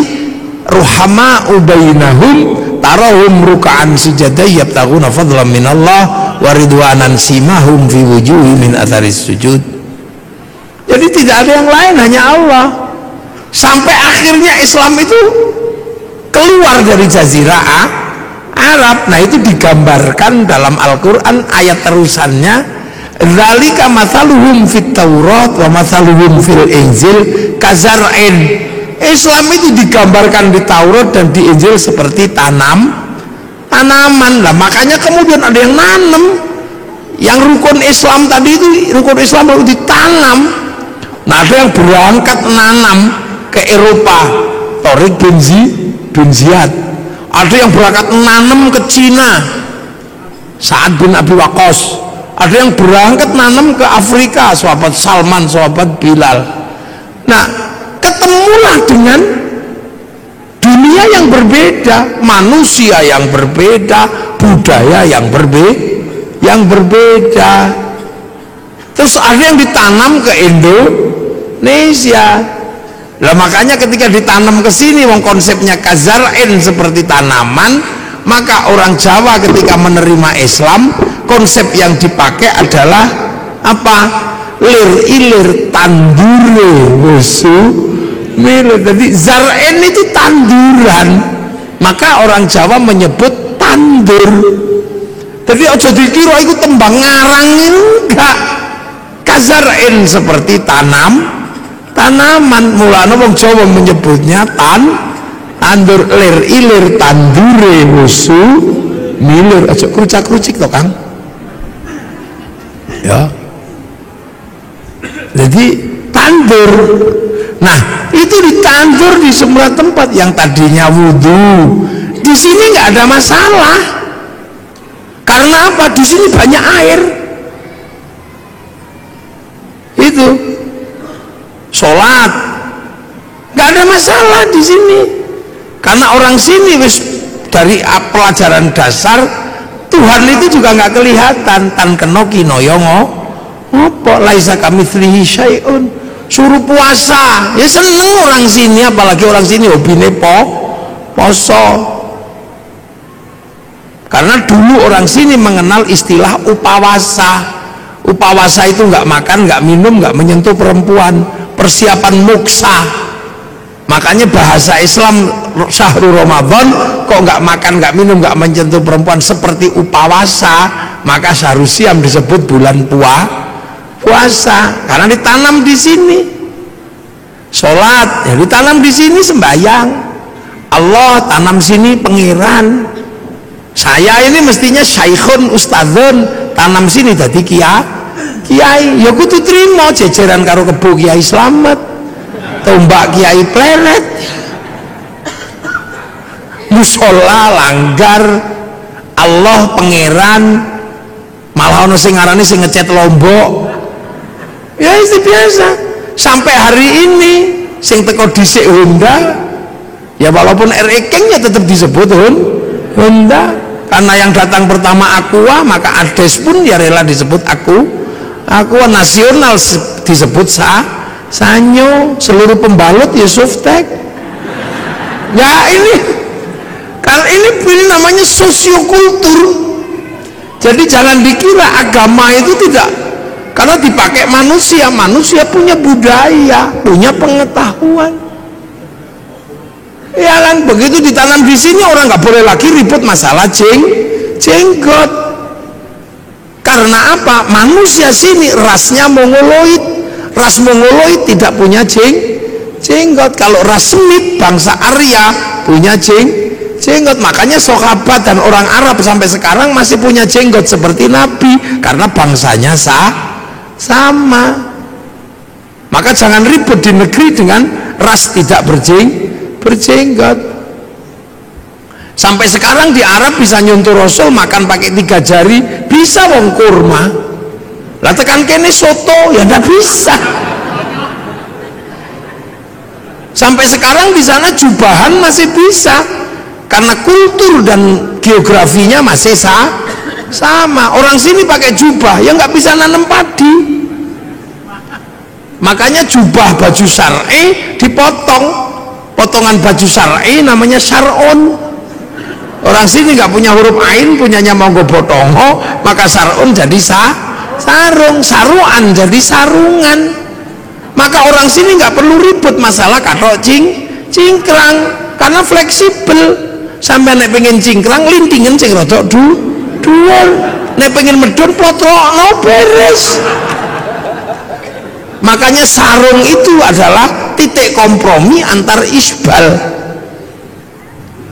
ruhama'u bainahum tarahum ruka'an sujada yabtaguna fadlan minallah wa ridwanan simahum fi wujuhi min atharis sujud. Jadi tidak ada yang lain, hanya Allah. Sampai akhirnya Islam itu keluar dari jazirah Arab. Nah, itu digambarkan dalam Al-Quran ayat terusannya, dzalika mathaluhum fit Taurat wa mathaluhum fil Injil kazar'in. Islam itu digambarkan di Taurat dan di Injil seperti tanaman. Lah makanya kemudian ada yang nanam. Yang rukun Islam tadi itu, rukun Islam baru ditanam. Nah, ada yang berangkat nanam ke Eropa, Tariq bin Ziyad. Ada yang berangkat nanam ke Cina, Sa'ad bin Abi Waqqas. Ada yang berangkat nanam ke Afrika, sahabat Salman, sahabat Bilal. Nah, ketemulah dengan dunia yang berbeda, manusia yang berbeda, budaya yang berbeda. Terus ada yang ditanam ke Indonesia. Lah makanya ketika ditanam ke sini, wong konsepnya kazar'in seperti tanaman, maka orang Jawa ketika menerima Islam, konsep yang dipakai adalah apa? Lir ilir tandure wusu milir. Jadi zar'in itu tanduran, maka orang Jawa menyebut tandur. Jadi ojo dikira itu tembang ngarang, enggak. Kazar'in seperti tanaman. Mulane wong Jawa menyebutnya tandur, lir ilir tandure wusu milir. Aja krucak-krucik to, Kang. Ya. Jadi tandur. Nah, itu ditandur di semua tempat. Yang tadinya wudhu, di sini nggak ada masalah. Karena apa? Di sini banyak air. Itu sholat nggak ada masalah di sini, karena orang sini wis dari pelajaran dasar Tuhan itu juga nggak kelihatan. Tan kenoki noyongo apa laisa kamitslihi syai'un. Suruh puasa ya seneng orang sini, apalagi orang sini hobine poso. Karena dulu orang sini mengenal istilah upawasa. Upawasa itu nggak makan, nggak minum, nggak menyentuh perempuan, persiapan muksa. Makanya bahasa Islam syahrul Ramadan kok nggak makan, nggak minum, nggak menyentuh perempuan seperti upawasa, maka syahrul Siam disebut bulan puasa karena ditanam di sini. Sholat ya ditanam di sini, sembahyang Allah tanam sini, pengiran. Saya ini mestinya syaikhun ustadzun, tanam sini jadi kiai. Ya kudu trimo jejeran karo kebo Kiai Slamet, tombak Kiai Pleret, musola langgar, Allah pangeran, malah ono sing ngarani sing ngecat Lombok. Ya itu biasa. Sampai hari ini sing teko dhisik Honda, ya walaupun RE King ya tetap disebut Honda. Karena yang datang pertama Aqua, maka Ades pun ya rela disebut Aqua nasional disebut Sanyo, seluruh pembalut Yusuf Tek. Ya ini kalau ini namanya sosiokultur. Jadi jangan dikira agama itu tidak, kalau dipakai manusia punya budaya, punya pengetahuan. Ya kan, begitu ditanam di sini orang nggak boleh lagi ribut masalah jenggot. Karena apa? Manusia sini rasnya mongoloid. Ras mongoloid tidak punya jenggot. Kalau ras Semit, bangsa Arya punya jenggot. Makanya sahabat dan orang Arab sampai sekarang masih punya jenggot seperti Nabi, karena bangsanya sama. Maka jangan ribut di negeri dengan ras tidak berjenggot. Sampai sekarang di Arab bisa nyuntuh Rasul makan pakai 3 jari, bisa wong kurma. Lah tekan kene soto ya ndak bisa. Sampai sekarang di sana jubahan masih bisa karena kultur dan geografinya masih sama. Orang sini pakai jubah ya nggak bisa nanam padi. Makanya jubah baju syar'i dipotong, potongan baju syar'i namanya syar'un. Orang sini nggak punya huruf ain, punyanya monggo botongo, maka syar'un jadi sarung, saruan jadi sarungan. Maka orang sini nggak perlu ribut masalah katok cingkrang karena fleksibel. Sampai nek pengen cingkrang lintingan sing rodok dhuwur, nek pengen medun plotrokno beres. Makanya sarung itu adalah titik kompromi antar isbal.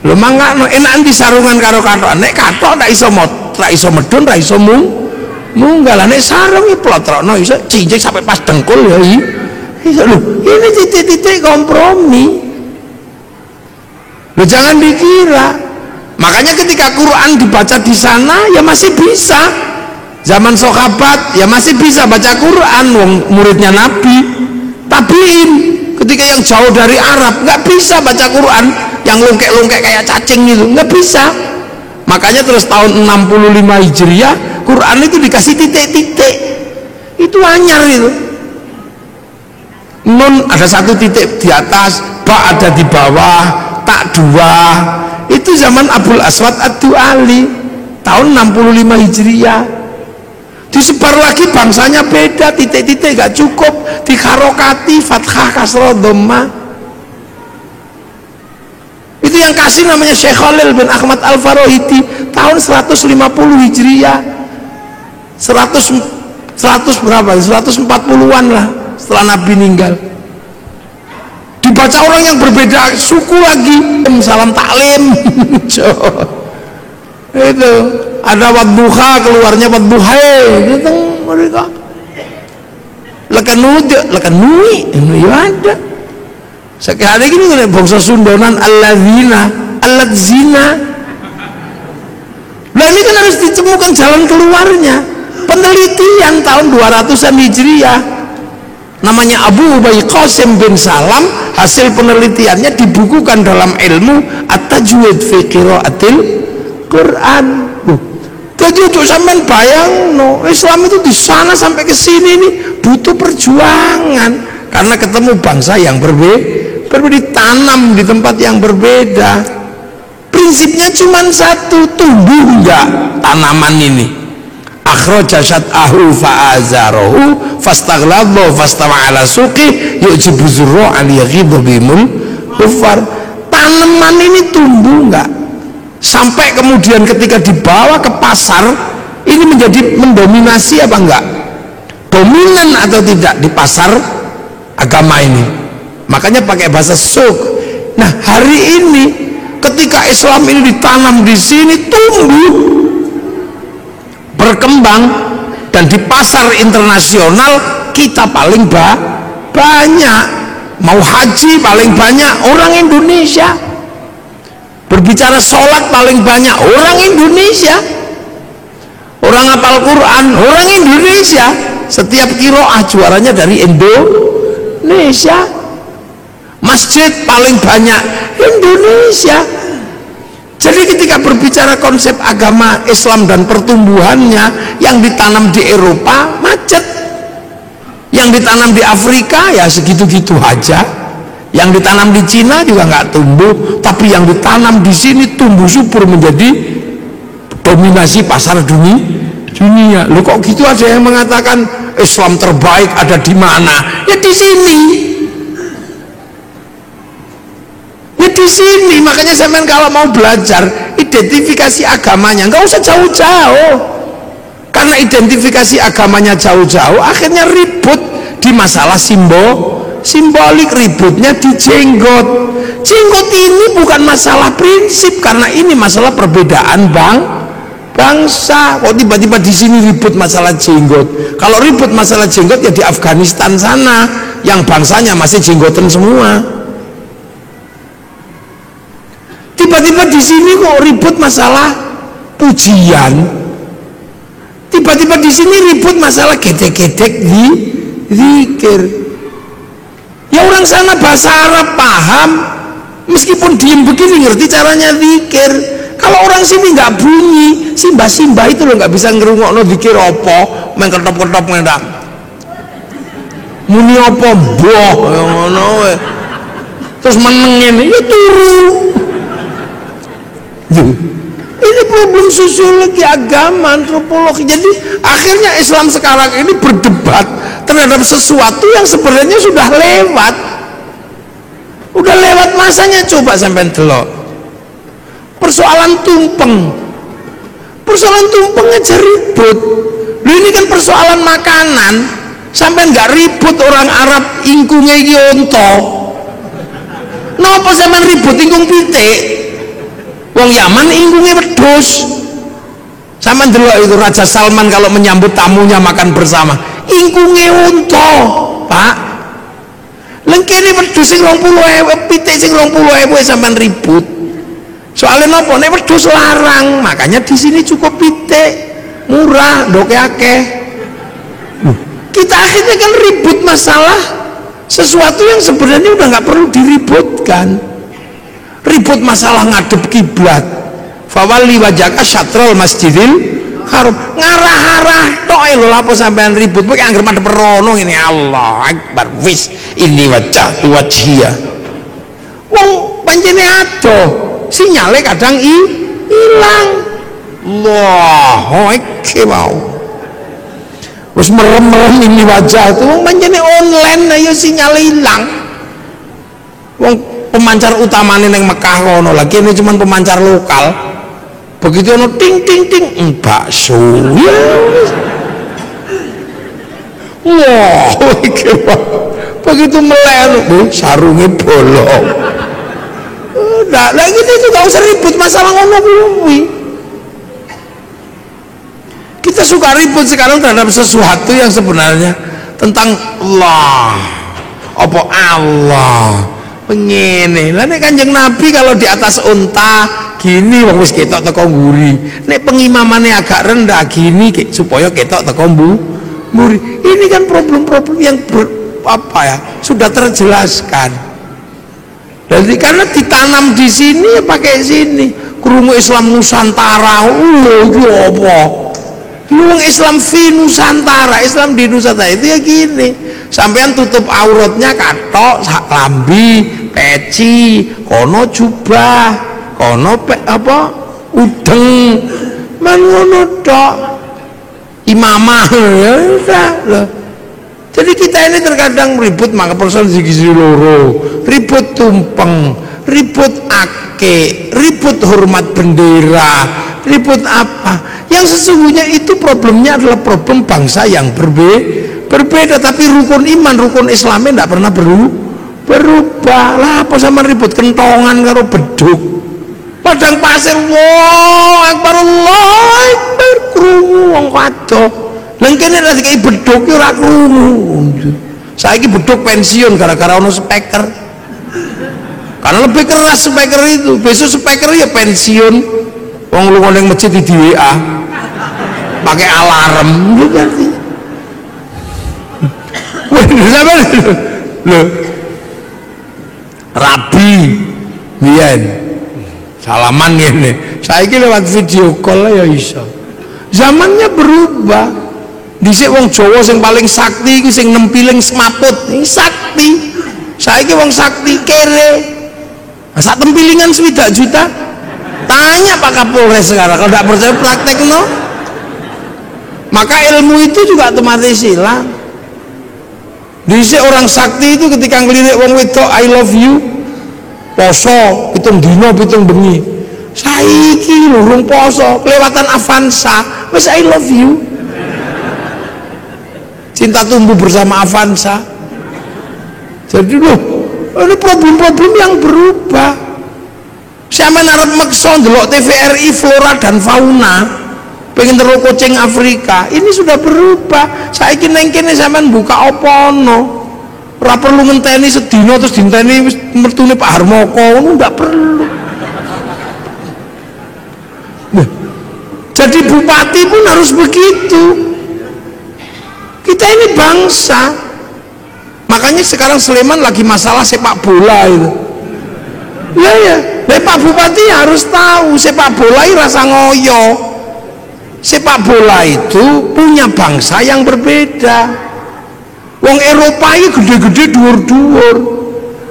Lho mangkano enakan di sarungan karo kathok. Nek kathok tak iso medun, ra iso munggah. Nek sarung iki plotrokno iso cincik sampai pas dengkul ya iso. Lho, ini titik-titik kompromi. Lho jangan dikira. Makanya ketika Quran dibaca di sana ya masih bisa. Zaman sahabat ya masih bisa baca Quran, wong muridnya Nabi. Tabiin ketika yang jauh dari Arab nggak bisa baca Quran, yang lungkek-lungkek kayak cacing itu nggak bisa. Makanya terus tahun 65 Hijriah Quran itu dikasih titik-titik. Itu anyar itu. Nun ada 1 titik di atas, ba ada di bawah, tak 2. Itu zaman Abul Aswad Ad-Du'ali tahun 65 Hijriah. Disebar lagi bangsanya beda, titik-titik gak cukup, dikarokati fathah kasroh dhammah. Itu yang kasih namanya Syekh Khalil bin Ahmad Al-Farahidi tahun 150 Hijriah. 100 berapa? 140-an lah setelah Nabi meninggal. Dibaca orang yang berbeda suku lagi, salam taklim. Itu ada wadduha, keluarnya wadduhai gitu mereka. Lekan nui ya ada. Sekarang ini kan bangsa Sundonan alladzina. Lah ini kan harus ditemukan jalan keluarnya. Penelitian tahun 200-an Hijriah namanya Abu Ubay Qasim bin Salam, hasil penelitiannya dibukukan dalam ilmu At-Tajwid fi Qiraatil Quran. Jadi untuk sampean bayang Islam itu di sana sampai ke sini ini butuh perjuangan karena ketemu bangsa yang berbeda, ditanam di tempat yang berbeda. Prinsipnya cuma satu, tumbuh enggak tanaman ini. Akhraja syat'ahu fa'azarahu fastaghlaba fastawa ala suqi yujibu zurra an yaghidha bimul kufar. Tanaman ini tumbuh enggak? Sampai kemudian ketika dibawa ke pasar ini menjadi mendominasi apa enggak, dominan atau tidak di pasar agama ini. Makanya pakai bahasa suk. Nah hari ini ketika Islam ini ditanam di sini, tumbuh, berkembang, dan di pasar internasional kita paling banyak, mau haji paling banyak orang Indonesia, berbicara sholat paling banyak orang Indonesia, orang hafal Quran orang Indonesia, setiap qiraah juaranya dari Indonesia, masjid paling banyak Indonesia. Jadi ketika berbicara konsep agama Islam dan pertumbuhannya, yang ditanam di Eropa macet, yang ditanam di Afrika ya segitu-gitu aja, yang ditanam di Cina juga nggak tumbuh, tapi yang ditanam di sini tumbuh subur menjadi dominasi pasar dunia. Loh kok gitu, ada yang mengatakan Islam terbaik ada di mana? Ya di sini. Ya di sini. Makanya sampean kalau mau belajar identifikasi agamanya nggak usah jauh-jauh. Karena identifikasi agamanya jauh-jauh akhirnya ribut di masalah simbolik, ributnya di jenggot. Jenggot ini bukan masalah prinsip karena ini masalah perbedaan bangsa. Kok tiba-tiba di sini ribut masalah jenggot? Kalau ribut masalah jenggot ya di Afghanistan sana, yang bangsanya masih jenggotan semua. Tiba-tiba di sini kok ribut masalah pujian. Tiba-tiba di sini ribut masalah gedek-gedek di zikir. Ya orang sana bahasa Arab paham, meskipun diem begini ngerti caranya zikir. Kalau orang sini nggak bunyi, simbah-simbah itu loh nggak bisa ngerungokno zikir apa, main ketop-ketop ngendak. Muni apa boh, ngono. Terus menengin, ya turu. Ini problem sosiologi, agama, antropologi. Jadi akhirnya Islam sekarang ini berdebat terhadap sesuatu yang sebenarnya sudah lewat. Udah lewat masanya. Coba sampai delok persoalan tumpeng. Persoalan tumpeng aja ribut. Lu ini kan persoalan makanan. Sampai nggak ribut orang Arab ingkungnya iki onto. Napa sampai ribut ingkung pitik? Wong Yaman ingkungnya wedhus. Sama delok itu Raja Salman kalau menyambut tamunya makan bersama, ingkungnya unta, Pak. Lengkene wedhus sing 20.000, pitik sing 20.000 sampean ribut. Soalnya napa? Nek wedhus larang, makanya di sini cukup pitik, murah, ndoke akeh. Kita akhirnya kan ribut masalah sesuatu yang sebenarnya udah nggak perlu diributkan. Ribut masalah ngadep kiblat, fawali wajaka syatrul masjidil haram, ngarah-arah tok lho apa sampean ribut pokoke anggere madhep rono ngene. Allah akbar, wis ini wajah wajhia. Wong pancene adoh, sinyale kadang ilang. Allahu akbar mau. Wis merem-merem ini wajah itu wong pancene online ayo sinyale ilang. Wong pemancar utamanya neng Mekah kono lagi ini cuman pemancar lokal. Begitu ono ting ting ting bakso. Wah, begitu meleleh sarungnya bolong. Udah lagi itu gak usah ribut masalah ngono kuwi. Kita suka ribut sekarang terhadap sesuatu yang sebenarnya tentang Allah. Apa Allah? Pengene lah nek Kanjeng Nabi kalau di atas unta gini wong wis ketok teko mburi, nek pengimamane agak rendah gini supaya ketok teko mburi. Ini kan problem-problem yang sudah terjelaskan. Jadi karena ditanam di sini ya pakai sini. Krungu Islam Nusantara, iki apa? Wong Islam fi Nusantara, Islam di Nusantara itu ya gini. Sampean tutup auratnya katok, lambi, peci, kono jubah, kono udeng, ngono tok. Imamah ya udah loh. Jadi kita ini terkadang ribut maka persoalan gizi loro, ribut tumpeng, ribut ake, ribut hormat bendera, ribut apa? Yang sesungguhnya itu problemnya adalah problem bangsa yang berbeda, tapi rukun iman, rukun Islamnya tidak pernah berubah. Lah apa sama ribut kentongan karo beduk, padang pasir, wah akbar Allah akbar, krungu wong wadoh. Lan kene lagi kayak beduk ora krungu. Saiki beduk pensiun gara-gara ono speaker. Karena lebih keras speaker itu. Besok speaker ya pensiun. Wong lu ning masjid di WA. Pakai alarm gitu. Loh. Rabi biyen salaman ngene. Saiki lewat video call ya iso. Zamannya berubah. Dhisik wong Jawa sing paling sakti iku sing nempiling semaput. Iki sakti. Saiki wong sakti kere. Sak tempilingan 7 juta. Tanya Pak Kapolres sekarang, kalau tidak percaya praktek no. Maka ilmu itu juga otomatis hilang. Dhisik orang sakti itu ketika ngelirik wong wedok I love you, poso pitung dino pitung bengi. Saiki lurung poso, kelewatan Avanza, wis I love you. Cinta tumbuh bersama Avanza. Jadi loh, ini problem-problem yang berubah. Sampeyan arep meksa ndelok TVRI flora dan fauna, pengen terus kucing Afrika. Ini sudah berubah. Saiki neng kene sampean buka opono, ora perlu ngenteni sedina terus dinteni mertune Pak Harmoko, ndak perlu. Nah, jadi bupati pun harus begitu. Kita ini bangsa. Makanya sekarang Sleman lagi masalah sepak bola itu. Ya, Pak Bupati harus tahu sepak bola itu rasa ngoyo. Sepak bola itu punya bangsa yang berbeda. Wong Eropa ini gede-gede dhuwur-dhuwur.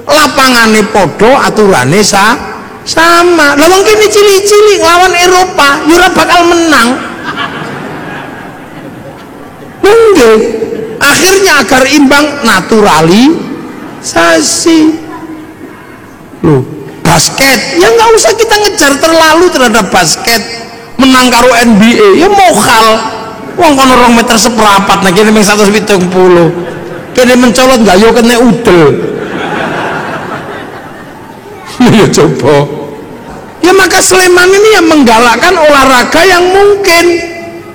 Lapangane podo, aturane sama. Lah wong kene cilik-cilik lawan Eropa, yo ora bakal menang. Mungkin akhirnya agar imbang naturalisasi. Loh, basket ya nggak usah kita ngejar terlalu terhadap basket. Menang karo NBA ya mokal. Wong kono 2 meter seprapat, nah kene mung 170. Kene mencolot nggak yo kena udel. Ya coba. Ya maka Sleman ini yang menggalakkan olahraga yang mungkin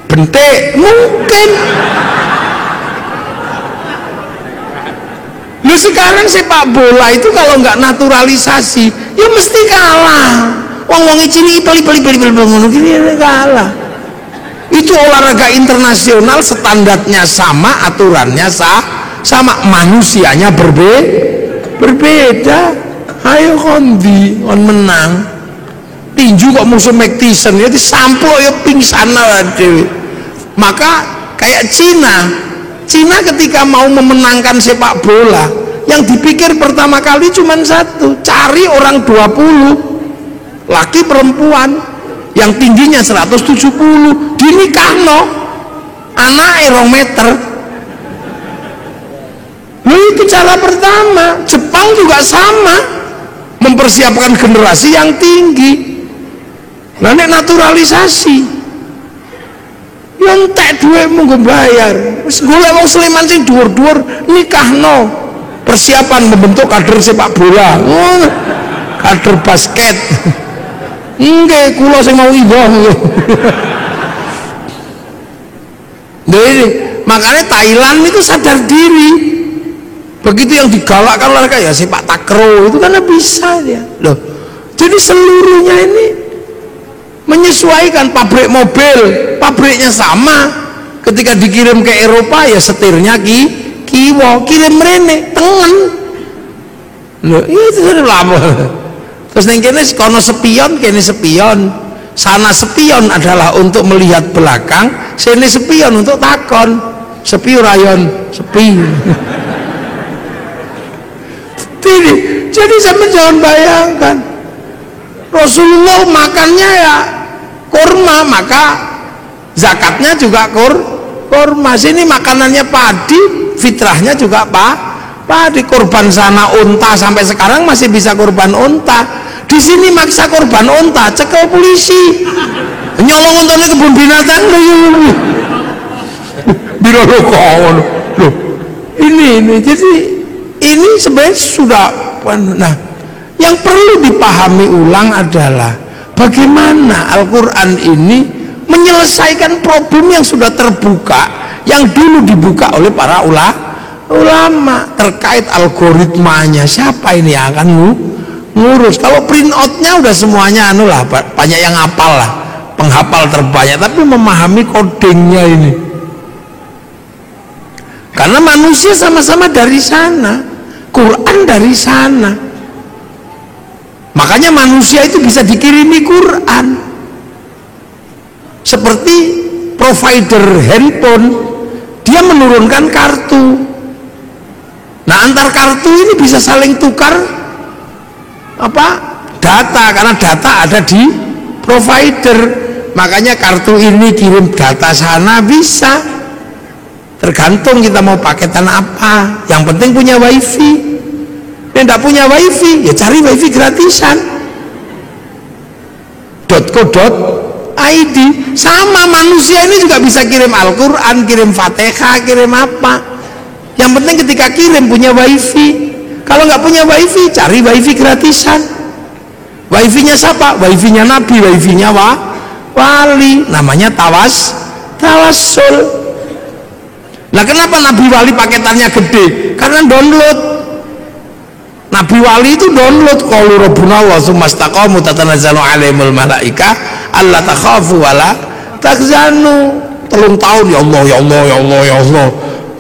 bentek mungkin. Lu sekarang sepak bola itu kalau nggak naturalisasi ya mesti kalah. Wong cilik bali ngono gini kalah. Itu olahraga internasional, standarnya sama, aturannya sama, manusianya berbeda. Ayo kondi on menang. Tinju kok musuh Mike Tyson ya disamplo ya pingsan dewe. Maka kayak Cina ketika mau memenangkan sepak bola, yang dipikir pertama kali cuma satu, cari orang 20 laki perempuan yang tingginya 170 dinikahno anake 2 meter. Itu cara pertama. Jepang juga sama, mempersiapkan generasi yang tinggi. Nah, nek naturalisasi yang tak duwe monggo bayar. Wis golek wong Sleman sing dhuwur-dhuwur nikahno. Persiapan membentuk kader sepak bola. Kader basket. Nggih, kula sing mau idoh. Jadi, makanya Thailand itu sadar diri. Begitu yang digalakkan olahraga ya sepak takraw itu karena bisa dia. Loh. Jadi seluruhnya ini menyesuaikan. Pabrik mobil, pabriknya sama. Ketika dikirim ke Eropa ya setirnya kiwo, kirim rene tengen. Loh, itu sudah lama. Terus neng kene kono spion, kene spion. Sana spion adalah untuk melihat belakang, sini spion untuk takon. Sepi rayon, sepi. Jadi sama jangan bayangkan. Rasulullah makannya ya kurma, maka zakatnya juga kurma. Sini makanannya padi, fitrahnya juga padi. Kurban sana unta, sampai sekarang masih bisa kurban unta. Di sini maksa kurban unta, cekel polisi. Nyolong untanya kebun binatang. Biro lokon. Loh, ini jadi ini sebenarnya sudah. Nah, yang perlu dipahami ulang adalah bagaimana Al-Quran ini menyelesaikan problem yang sudah terbuka, yang dulu dibuka oleh para ulama terkait algoritmanya. Siapa ini yang akan ngurus? Kalau print outnya udah semuanya banyak yang hafal lah, penghafal terbanyak, tapi memahami codingnya ini. Karena manusia sama-sama dari sana, Quran dari sana. Makanya manusia itu bisa dikirimi Quran. Seperti provider handphone, dia menurunkan kartu. Nah, antar kartu ini bisa saling tukar data, karena data ada di provider. Makanya kartu ini kirim data sana bisa. Tergantung kita mau paketan apa. Yang penting punya wifi. Yang tidak punya wifi ya cari wifi gratisan. .co.id. Sama manusia ini juga bisa kirim Al-Quran, kirim Fatihah, kirim apa. Yang penting ketika kirim punya wifi. Kalau nggak punya wifi cari wifi gratisan. Wifi-nya siapa? Wifi-nya Nabi, wifi-nya wali, namanya tawassul. Nah kenapa Nabi wali paketannya gede? Karena download. Nabi wali itu download qaulu rabbuna wa tsumastaqamu tatanazzalu alaihimul malaika alla takhafu wala tahzanu. 3 tahun ya Allah ya Allah ya Allah ya Allah.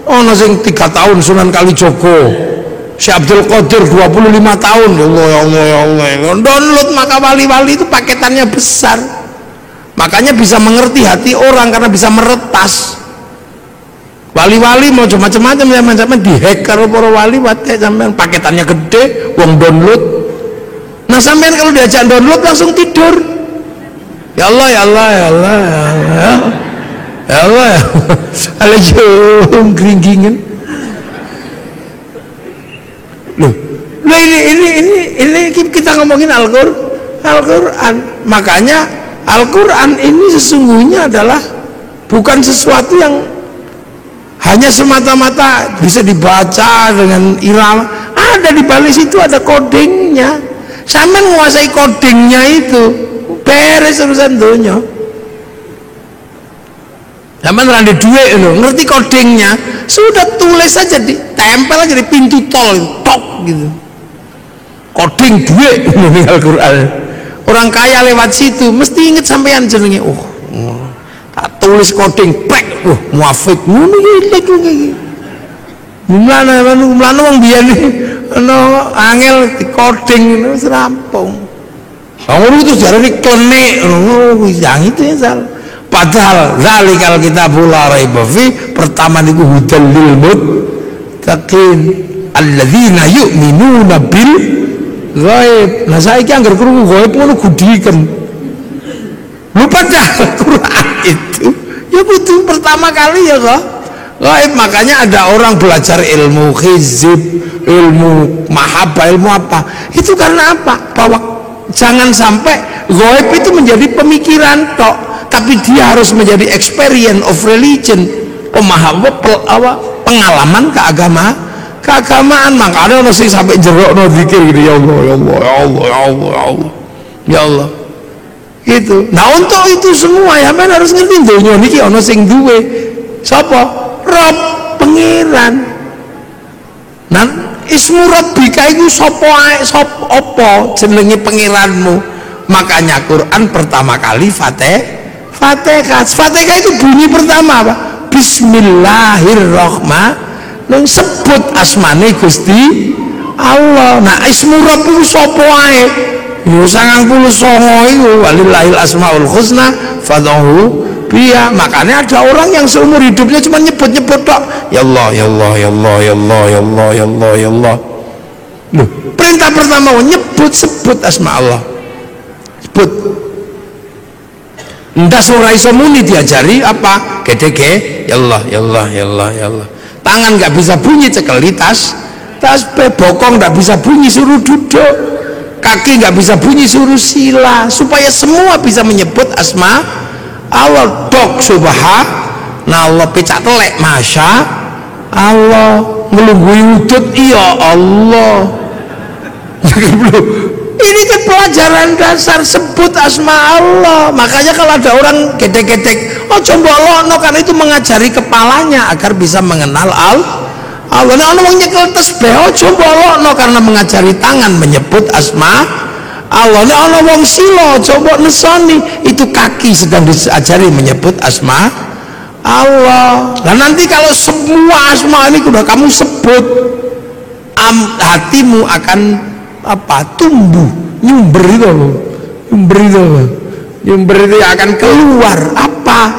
Ono sing 3 tahun Sunan Kalijogo. Syekh Abdul Qadir 25 tahun ya Allah ya Allah ya Allah. Download, maka wali-wali itu paketannya besar. Makanya bisa mengerti hati orang karena bisa meretas. Wali-wali mau macam-macam ya, macam dihack karo para wali wate sampean paketannya gede, wong download. Nah sampean kalau diajak download langsung tidur. Ya Allah ya Allah ya Allah ya Allah. Ya Allah ya Allah gringgingan. Loh ini kita ngomongin Al-Quran. Makanya Al-Quran ini sesungguhnya adalah bukan sesuatu yang hanya semata-mata bisa dibaca dengan irama. Ada di balik situ ada codingnya. Sampean menguasai codingnya itu beres urusan dunia. Sampean randi duit loh, ngerti codingnya, sudah tulis aja, ditempel aja di pintu tol, tok gitu. Coding duit ini Al-Quran. Orang kaya lewat situ mesti inget sampean jenenge. Tak tulis coding plek, muafik ngono iki. Mulane wong biyen ana angel di coding wis rampung. Ngono terus jarane klenik ngono yang itu ya salah. Padahal zalikal kitabul la raiba fi, pertama niku hudal lil muttaqin alladzina yu'minuna bil ghaib. Nah saiki anggere krungu ghaib ngono gudiken. Lu padahal Quran itu ya butuh pertama kali ya kok gaib. Makanya ada orang belajar ilmu hizib, ilmu mahabbah, ilmu apa itu karena apa? Bahwa jangan sampai gaib itu menjadi pemikiran tok, tapi dia harus menjadi experience of religion, pengalaman keagamaan. Makanya ono sing sampai jerokno zikir gitu, ya Allah ya Allah ya Allah ya Allah ya Allah ya Allah gitu. Nah untuk itu semua ya men harus ngerti donya niki ono sing duwe sapa? Rob, pangeran. Nah ismu rabbika iku sapa ae, sapa apa jenenge pangeranmu. Makanya Quran pertama kali Fatihah itu bunyi pertama apa? Bismillahirrahmanirrahim. Sebut asmane Gusti Allah. Nah ismu Rabb itu sapa ae? Yo 99 iku walillahil asmaul husna fad'uhu biha. Makanya ada orang yang seumur hidupnya cuma nyebut-nyebut tok. Ya Allah ya Allah ya Allah ya Allah ya Allah ya Allah ya Allah. Loh, perintah pertama sebut asma Allah. Sebut. Ndas ora iso muni diajari apa? Gede-gede ya Allah ya Allah ya Allah ya Allah. Tangan nggak bisa bunyi cekeli tas bokong nggak bisa bunyi suruh duduk, kaki nggak bisa bunyi suruh sila, supaya semua bisa menyebut asma Allah. Dok subhanallah, pecak telek masya Allah, ngelunggui wujud iya Allah. Ini kan pelajaran dasar, sebut asma Allah. Makanya kalau ada orang gedek-gedek, oh coba lo karena itu mengajari kepalanya agar bisa mengenal Allah. Nah orang nyekel tasbih, oh coba lo karena mengajari tangan menyebut asma Allah. Nah orang wong silo coba nesoni, itu kaki sedang diajari menyebut asma Allah. Nah nanti kalau semua asma ini sudah kamu sebut, hatimu akan tumbuh, nyumber itu akan keluar apa?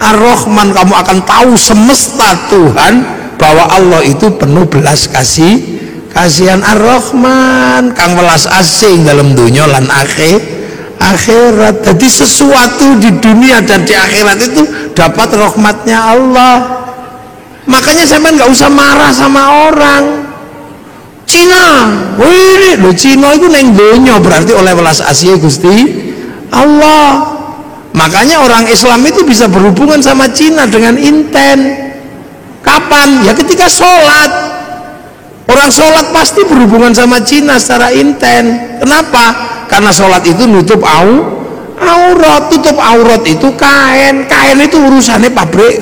Ar-Rahman. Kamu akan tahu semesta Tuhan bahwa Allah itu penuh belas kasihan. Ar-Rahman kang welas asing dalam dunia lan akhirat. Jadi sesuatu di dunia dan di akhirat itu dapat rahmatnya Allah. Makanya saya nggak usah marah sama orang Cina. Wih, lo Cina itu neng donya berarti oleh welas asih Gusti Allah. Makanya orang Islam itu bisa berhubungan sama Cina dengan inten. Kapan? Ya ketika sholat. Orang sholat pasti berhubungan sama Cina secara inten. Kenapa? Karena sholat itu nutup Aurat, tutup aurat itu kain itu urusannya pabrik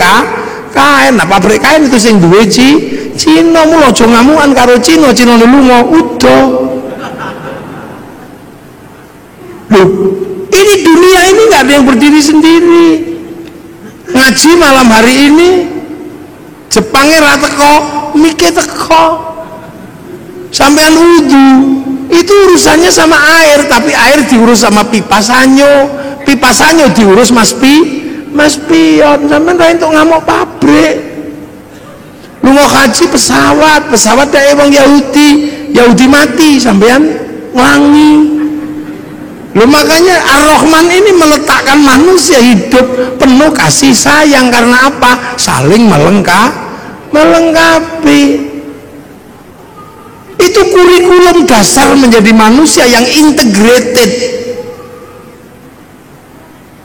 kain. Nah pabrik kain itu sing duwe Cina, mula aja ngamukan karo Cina lunga udah. Loh, ini dunia ini nggak ada yang berdiri sendiri. Ngaji malam hari ini Jepangnya ra teko, mike teko. Sampean wudu, itu urusannya sama air, tapi air diurus sama pipa sanyo diurus Mas Pion. Sampean ra entuk ngamuk pabrik. Lunga haji pesawat dari wong Yahudi mati, sampean wangi. Loh, makanya Ar-Rahman ini meletakkan manusia hidup penuh kasih sayang. Karena apa? Saling melengkapi. Itu kurikulum dasar menjadi manusia yang integrated.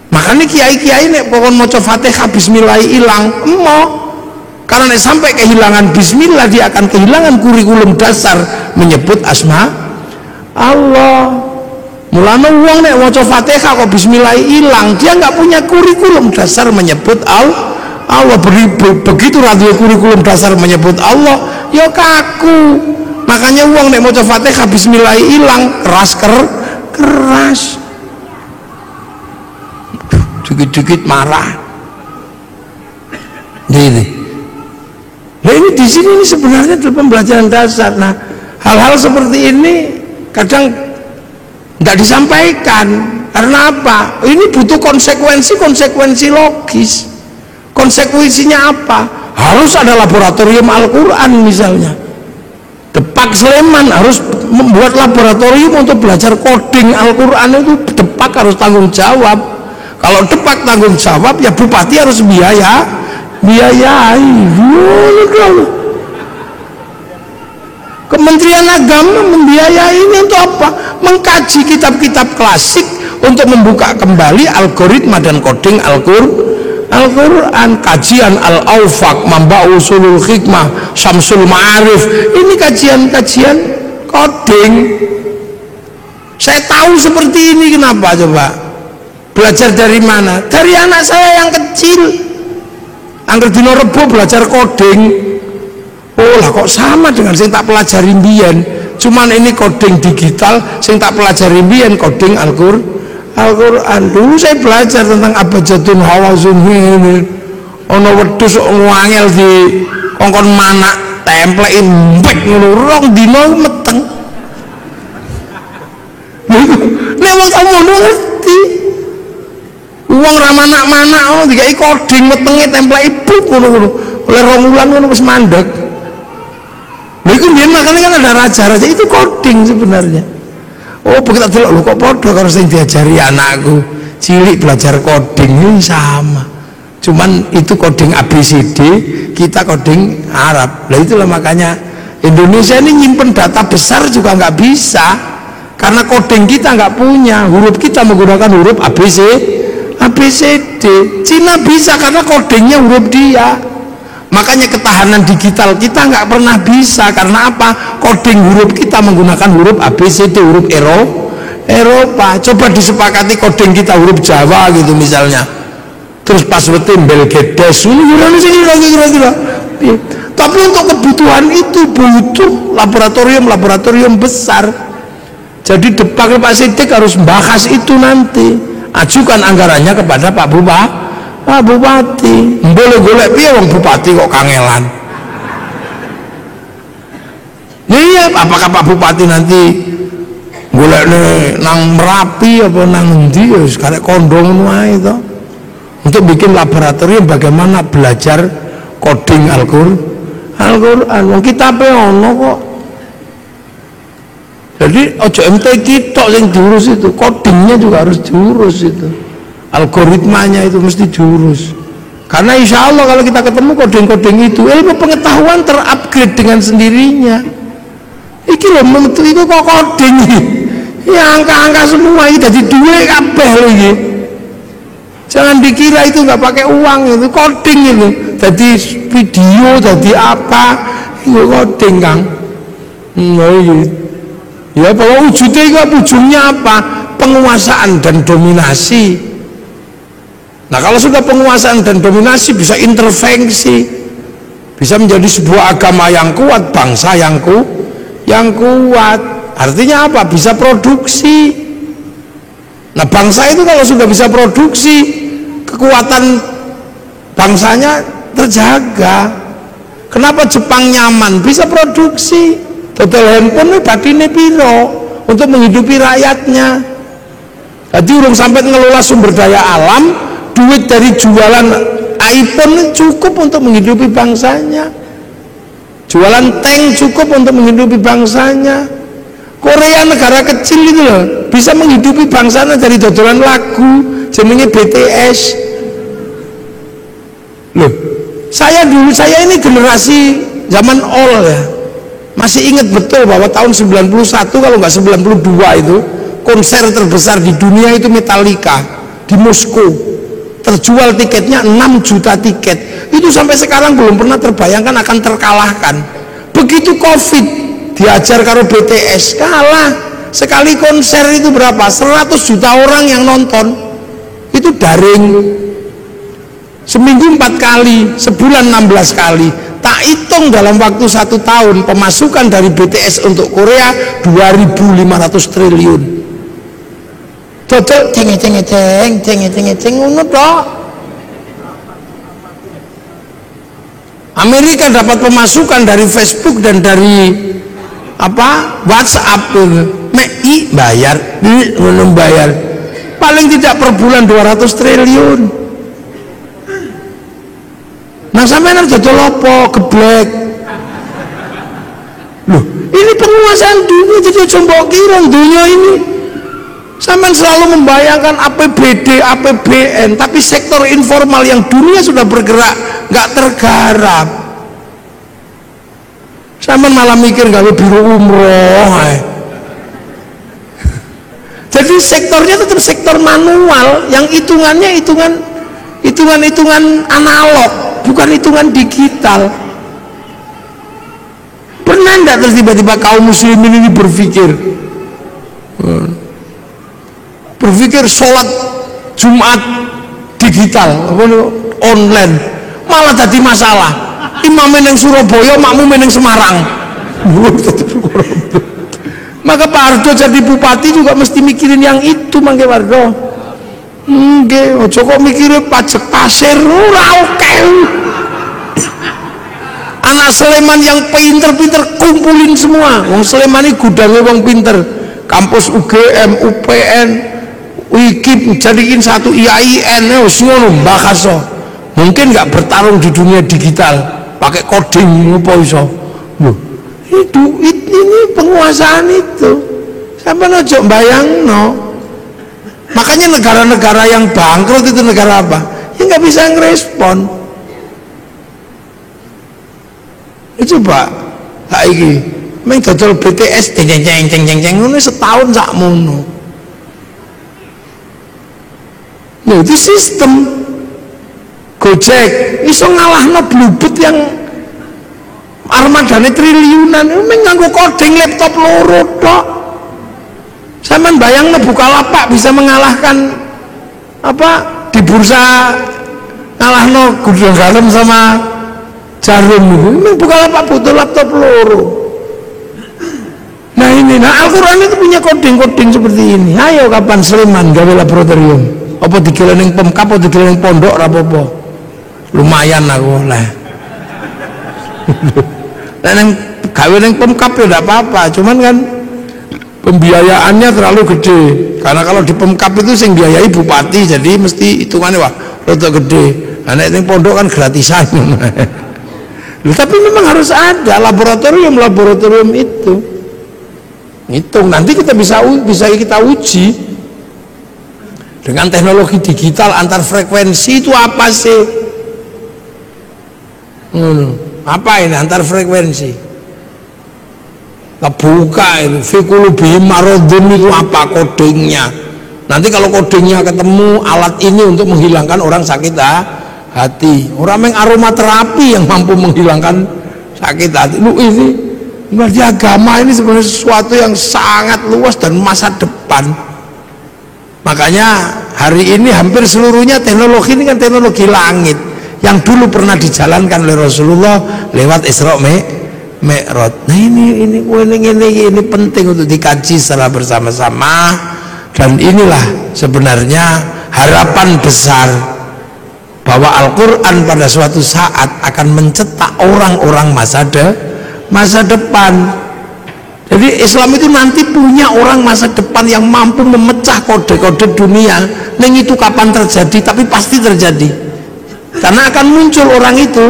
Makanya kiai-kiai nek pokon maca Fatihah bismillah ilang emoh. Karena nek sampai kehilangan bismillah, dia akan kehilangan kurikulum dasar menyebut asma Allah. Mulanya uang nek maca Fatihah kok bismillah hilang, dia nggak punya kurikulum dasar menyebut Allah. Begitu radio kurikulum dasar menyebut Allah, ya kaku. Makanya uang nek maca Fatihah bismillah hilang, keras. Dikit-dikit marah. Nah ini di sini ini sebenarnya adalah pembelajaran dasar. Nah, hal-hal seperti ini kadang tidak disampaikan. Karena apa? Ini butuh konsekuensi logis. Konsekuensinya apa? Harus ada laboratorium Al-Quran misalnya. Depak Sleman harus membuat laboratorium untuk belajar coding Al-Quran. Itu Depak harus tanggung jawab. Kalau Depak tanggung jawab, ya bupati harus biayai. Kementerian Agama membiayai ini untuk apa? Mengkaji kitab-kitab klasik untuk membuka kembali algoritma dan coding Al-Quran. Kajian Al-Awfaq, Mamba Usulul Hikmah, Syamsul Ma'arif, ini kajian-kajian coding. Saya tahu seperti ini, kenapa coba? Belajar dari mana? Dari anak saya yang kecil. Angger dina Rebo belajar coding. Oh lah, kok sama dengan sing tak pelajari mbiyen. Cuman ini coding digital, sing tak pelajari mbiyen coding Al-Quran. Dulu saya belajar tentang abjadun hawazun ini. Ono wedhus ngangel di kongkon manak templek mbek ngono rong dina meteng. Nek wong ngono ngerti. Uang ramanak-manak ono dikai coding metenge templek ibu ngono-ngono. Oleh rong wulan ngono wis mandek. Lha iku biyen makane kan ada raja-raja itu coding sebenarnya. Oh, begitu delok lho kok padha karo sing diajari anakku. Cilik belajar coding ini sama. Cuman itu coding ABCD, kita coding Arab. Lah itulah makanya Indonesia ini nyimpen data besar juga nggak bisa. Karena coding kita nggak punya, huruf kita menggunakan huruf ABCD. Cina bisa karena codingnya huruf dia. Makanya ketahanan digital kita nggak pernah bisa. Karena apa? Coding huruf kita menggunakan huruf ABCD, huruf Eropa. Coba disepakati coding kita huruf Jawa gitu misalnya. Terus passwordnya Belgedes. Kira-kira. Tapi untuk kebutuhan itu butuh laboratorium besar. Jadi Depak Pak Sidik harus bahas itu nanti. Ajukan anggarannya kepada Pak Bupati. Boleh golek piye wong bupati kok kangelan. Iya, apakah Pak Bupati nanti golek nang Merapi apa nang endi ya wis karek kondo ngono ae to. Untuk bikin laboratorium bagaimana belajar coding Al-Quran. Wong kitabe ono kok. Jadi ojo MTQ tok sing diurus itu, codingnya juga harus diurus itu. Algoritmanya itu mesti diurus. Karena insya Allah kalau kita ketemu coding-coding itu, ilmu pengetahuan terupgrade dengan sendirinya. Iki loh menurut itu kok coding ini. Ya angka-angka semua ini jadi duit kabeh lagi. Jangan dikira itu nggak pakai uang, itu coding itu. Jadi video, jadi apa? Itu coding Kang. Ya bahwa wujudnya itu ujungnya apa? penguasaan dan dominasi. Nah kalau sudah penguasaan dan dominasi bisa intervensi, bisa menjadi sebuah agama yang kuat, bangsa yang kuat. Artinya apa? Bisa produksi. Nah bangsa itu kalau sudah bisa produksi, kekuatan bangsanya terjaga. Kenapa Jepang nyaman? Bisa produksi. Total handphone batine piro untuk menghidupi rakyatnya. Jadi urung sampai ngelola sumber daya alam, duit dari jualan iPhone cukup untuk menghidupi bangsanya. Jualan tank cukup untuk menghidupi bangsanya. Korea negara kecil itu loh, bisa menghidupi bangsanya dari dodolan lagu jenenge BTS. Loh, saya ini generasi zaman all ya. Masih ingat betul bahwa tahun 91 kalau nggak 92 itu konser terbesar di dunia itu Metallica di Moskow. Terjual tiketnya 6 juta tiket. Itu sampai sekarang belum pernah terbayangkan akan terkalahkan. Begitu Covid diajar karo BTS, kalah. Sekali konser itu berapa? 100 juta orang yang nonton. Itu daring. Seminggu 4 kali, sebulan 16 kali. Tak hitung dalam waktu 1 tahun pemasukan dari BTS untuk Korea 2.500 triliun. Total ceng ngono tok. Amerika dapat pemasukan dari Facebook dan dari WhatsApp mei bayar, belum bayar. Paling tidak per bulan 200 triliun. Nah sampean harus dodol apa? Geblek. Loh, ini penguasaan dunia, jadi coba kira dunia ini. Sampean selalu membayangkan APBD, APBN, tapi sektor informal yang dunia sudah bergerak nggak tergarap. Sampean malah mikir gawe biro umroh. Jadi sektornya tetap sektor manual, yang hitungannya hitungan analog, bukan hitungan digital. Pernah enggak terus tiba-tiba kaum muslimin ini berpikir sholat Jumat digital, online, malah jadi masalah. Imam yang Surabaya, makmum yang Semarang. Maka Pak Ardo jadi bupati juga mesti mikirin yang itu, Mangke Wardo. Nggih, ojo kok mikire pajak pasir ora oke. Anak Sleman yang pinter-pinter kumpulin semua. Wong Sleman ini gudangnya wong pinter. Kampus UGM, UPN, UIKIP jadiin satu IAIN, wis ngono mbakaso. Mungkin nggak bertarung di dunia digital, pakai coding apa iso. Loh, ini penguasaan itu. Sampai ojo bayangno. Makanya negara-negara yang bangkrut itu negara apa? Ya nggak bisa ngerespon. Itu coba, saiki meng dodol BTS ceng ngono setahun sakmono. Nah, itu sistem. Gojek iso ngalahno Bluebird yang armadane triliunan, meng nganggo coding laptop loro tok. Sampeyan bayangno Bukalapak bisa mengalahkan di bursa ngalahno Gudang Garam sama Jarum itu. Memang Bukalapak butuh laptop loro. Nah ini, Al-Quran itu punya coding seperti ini. Ayo kapan Sleman gawe laboratorium? Apa digeleng Pemkap, apa digeleng pondok apa-apa? Lumayan aku lah. Nah neng gawe neng Pemkap ya tidak apa-apa, cuman kan pembiayaannya terlalu gede. Karena kalau di Pemkap itu sing biayai bupati, jadi mesti hitungannya rada gede. Nah neng pondok kan gratisan. Tapi memang harus ada laboratorium itu. Hitung nanti kita bisa kita uji dengan teknologi digital antar frekuensi itu apa sih? Apa ini antar frekuensi? Kita buka itu Fikulubi Marodun itu apa kodingnya? Nanti kalau kodingnya ketemu alat ini untuk menghilangkan orang sakit hati. Orang yang aromaterapi yang mampu menghilangkan sakit hati. Lu ini berarti agama ini sebenarnya sesuatu yang sangat luas dan masa depan. Makanya hari ini hampir seluruhnya teknologi ini kan teknologi langit yang dulu pernah dijalankan oleh Rasulullah lewat Isra Mi'raj. Nah ini penting untuk dikaji secara bersama-sama, dan inilah sebenarnya harapan besar bahwa Al-Quran pada suatu saat akan mencetak orang-orang masa depan. Jadi Islam itu nanti punya orang masa depan yang mampu memecah kode-kode dunia. Neng itu kapan terjadi, tapi pasti terjadi, karena akan muncul orang itu.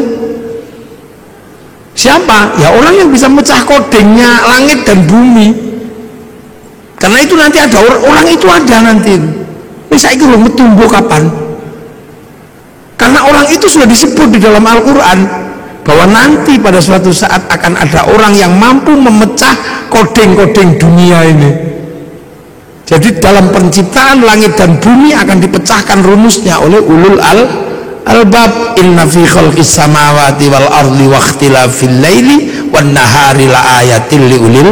Siapa? Ya orang yang bisa mecah kodenya langit dan bumi. Karena itu nanti ada orang itu ada nanti. Bisa itu loh tumbuh kapan? Karena orang itu sudah disebut di dalam Al-Quran bahwa nanti pada suatu saat akan ada orang yang mampu memecah kodeng-kodeng dunia ini. Jadi dalam penciptaan langit dan bumi akan dipecahkan rumusnya oleh ulul albab. Inna fi khalqis samawati wal ardi wa ikhtilafil laili wan nahari la ayatil li ulil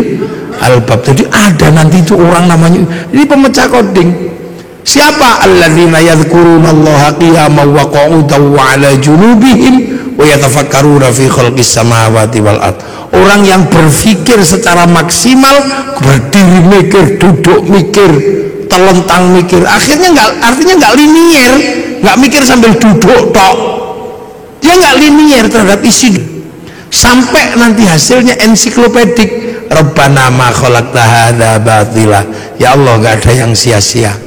albab. Jadi ada nanti itu orang namanya ini pemecah kodeng. Siapa? Alladzina yadhkuruna Allaha qiyaman wa qu'udan wa 'ala junubihim wa yatafakkaruna fi khalqis samawati wal ard. Orang yang berpikir secara maksimal, berdiri mikir, duduk mikir, telentang mikir. Artinya nggak linier, nggak mikir sambil duduk tok. Dia nggak linier terhadap isi, sampai nanti hasilnya ensiklopedik. Rabbana ma khalaqta hadza batila. Ya Allah, nggak ada yang sia-sia.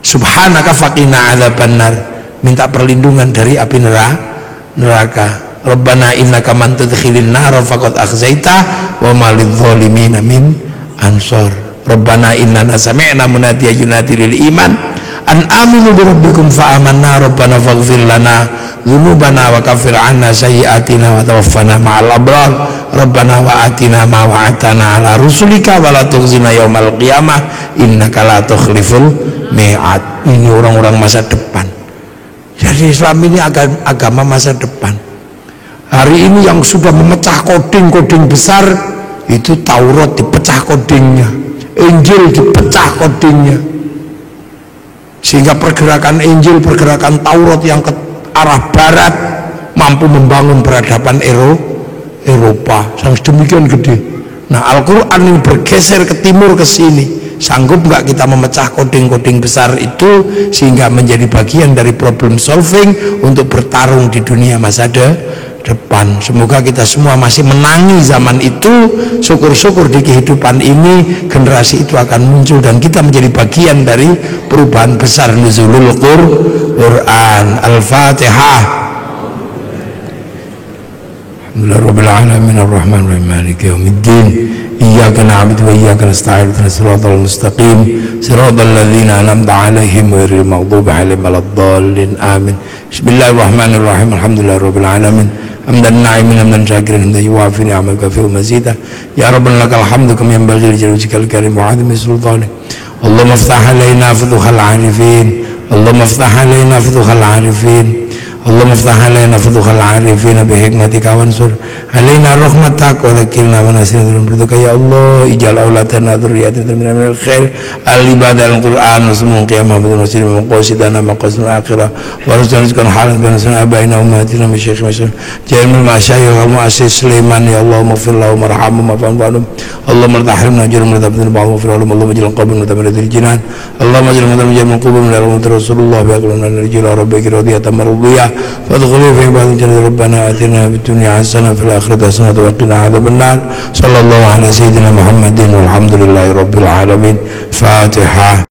Subhanaka faqina adzabannar. Minta perlindungan dari api neraka. Rabbana innaka man tudkhilin nar faqad akhzaita wa ma lidh-dhalimina min ansor. Rabbana innana sami'na munadiyan yunadi lil iman an aminu bi rabbikum fa amanna rabbana faghfir lana dzunubana wa kaffir 'anna sayyi'atina wa tawaffana ma'al abrar. Rabbana wa atina ma wa'adtana ala rusulika wa la tukhzina yaumal qiyamah innaka la tukhliful mi'ad. Ini orang-orang masa depan. Jadi Islam ini agama masa depan. Hari ini yang sudah memecah koding-koding besar itu Taurat dipecah kodingnya, Injil dipecah kodingnya, sehingga pergerakan Injil, pergerakan Taurat yang ke arah barat mampu membangun peradaban Eropa yang sedemikian gede. Nah, Al-Quran ini bergeser ke timur, ke sini. Sanggup nggak kita memecah koding-koding besar itu sehingga menjadi bagian dari problem solving untuk bertarung di dunia masa depan. Semoga kita semua masih menangi zaman itu. Syukur-syukur di kehidupan ini generasi itu akan muncul dan kita menjadi bagian dari perubahan besar nuzulul Quran. Al-Fatihah. Alhamdulillahirabbil alamin arrahmanir rahim maliki yaumiddin. Iyyaka na'budu wa iyyaka nasta'in ihdinas siratal mustaqim siratal ladzina an'amta 'alaihim ghairil maghdubi 'alaihim waladdallin. Amin. Bismillahirrahmanirrahim. Alhamdulillahirabbil alamin. Hamdan na'imin hamdan syakirin hamdan yuwafi ni'amaka wa fi'u mazida. Ya Rabbana lakal hamdu kama yanbaghi li jalaalika al-karim wa 'azimi sultanik. Allahumma iftah 'alaina futuhal 'arifin. Allahumma iftah 'alaina futuhal 'arifin. Allahumma iftah 'alaina futuhal 'arifin bi hikmatika wansur 'alaina rahmatak wa dhakkirna wa nasirna ridwaka ya Allah. Ij'al auladana dzurriyyatan minal khair al-ibadal Qur'an wasmun qiyamah wa nasir min qasidana maqasidul akhirah wa rizqan halan bi nasna abaina ummatina min syekh masyayikh jamil masyayikh wal muassis Sulaiman ya Allah maghfir lahum warhamhum wa'fum Allahumma tahrimna ajrahum wa tabdil ba'dhum fi al-ulum Allahumma ij'al qabrana tabaradil jinan Allahumma ij'al qabrana qubur min Rasulullah wa aqlana rijla rabbika radiyatan mardiyah fadkhulu fi ibadati rabbana atina fid dunya hasanah fil akhirati hasanah wa qina adzabannar. Sallallahu ala sayyidina Muhammadin walhamdulillahi rabbil alamin. Fatihah.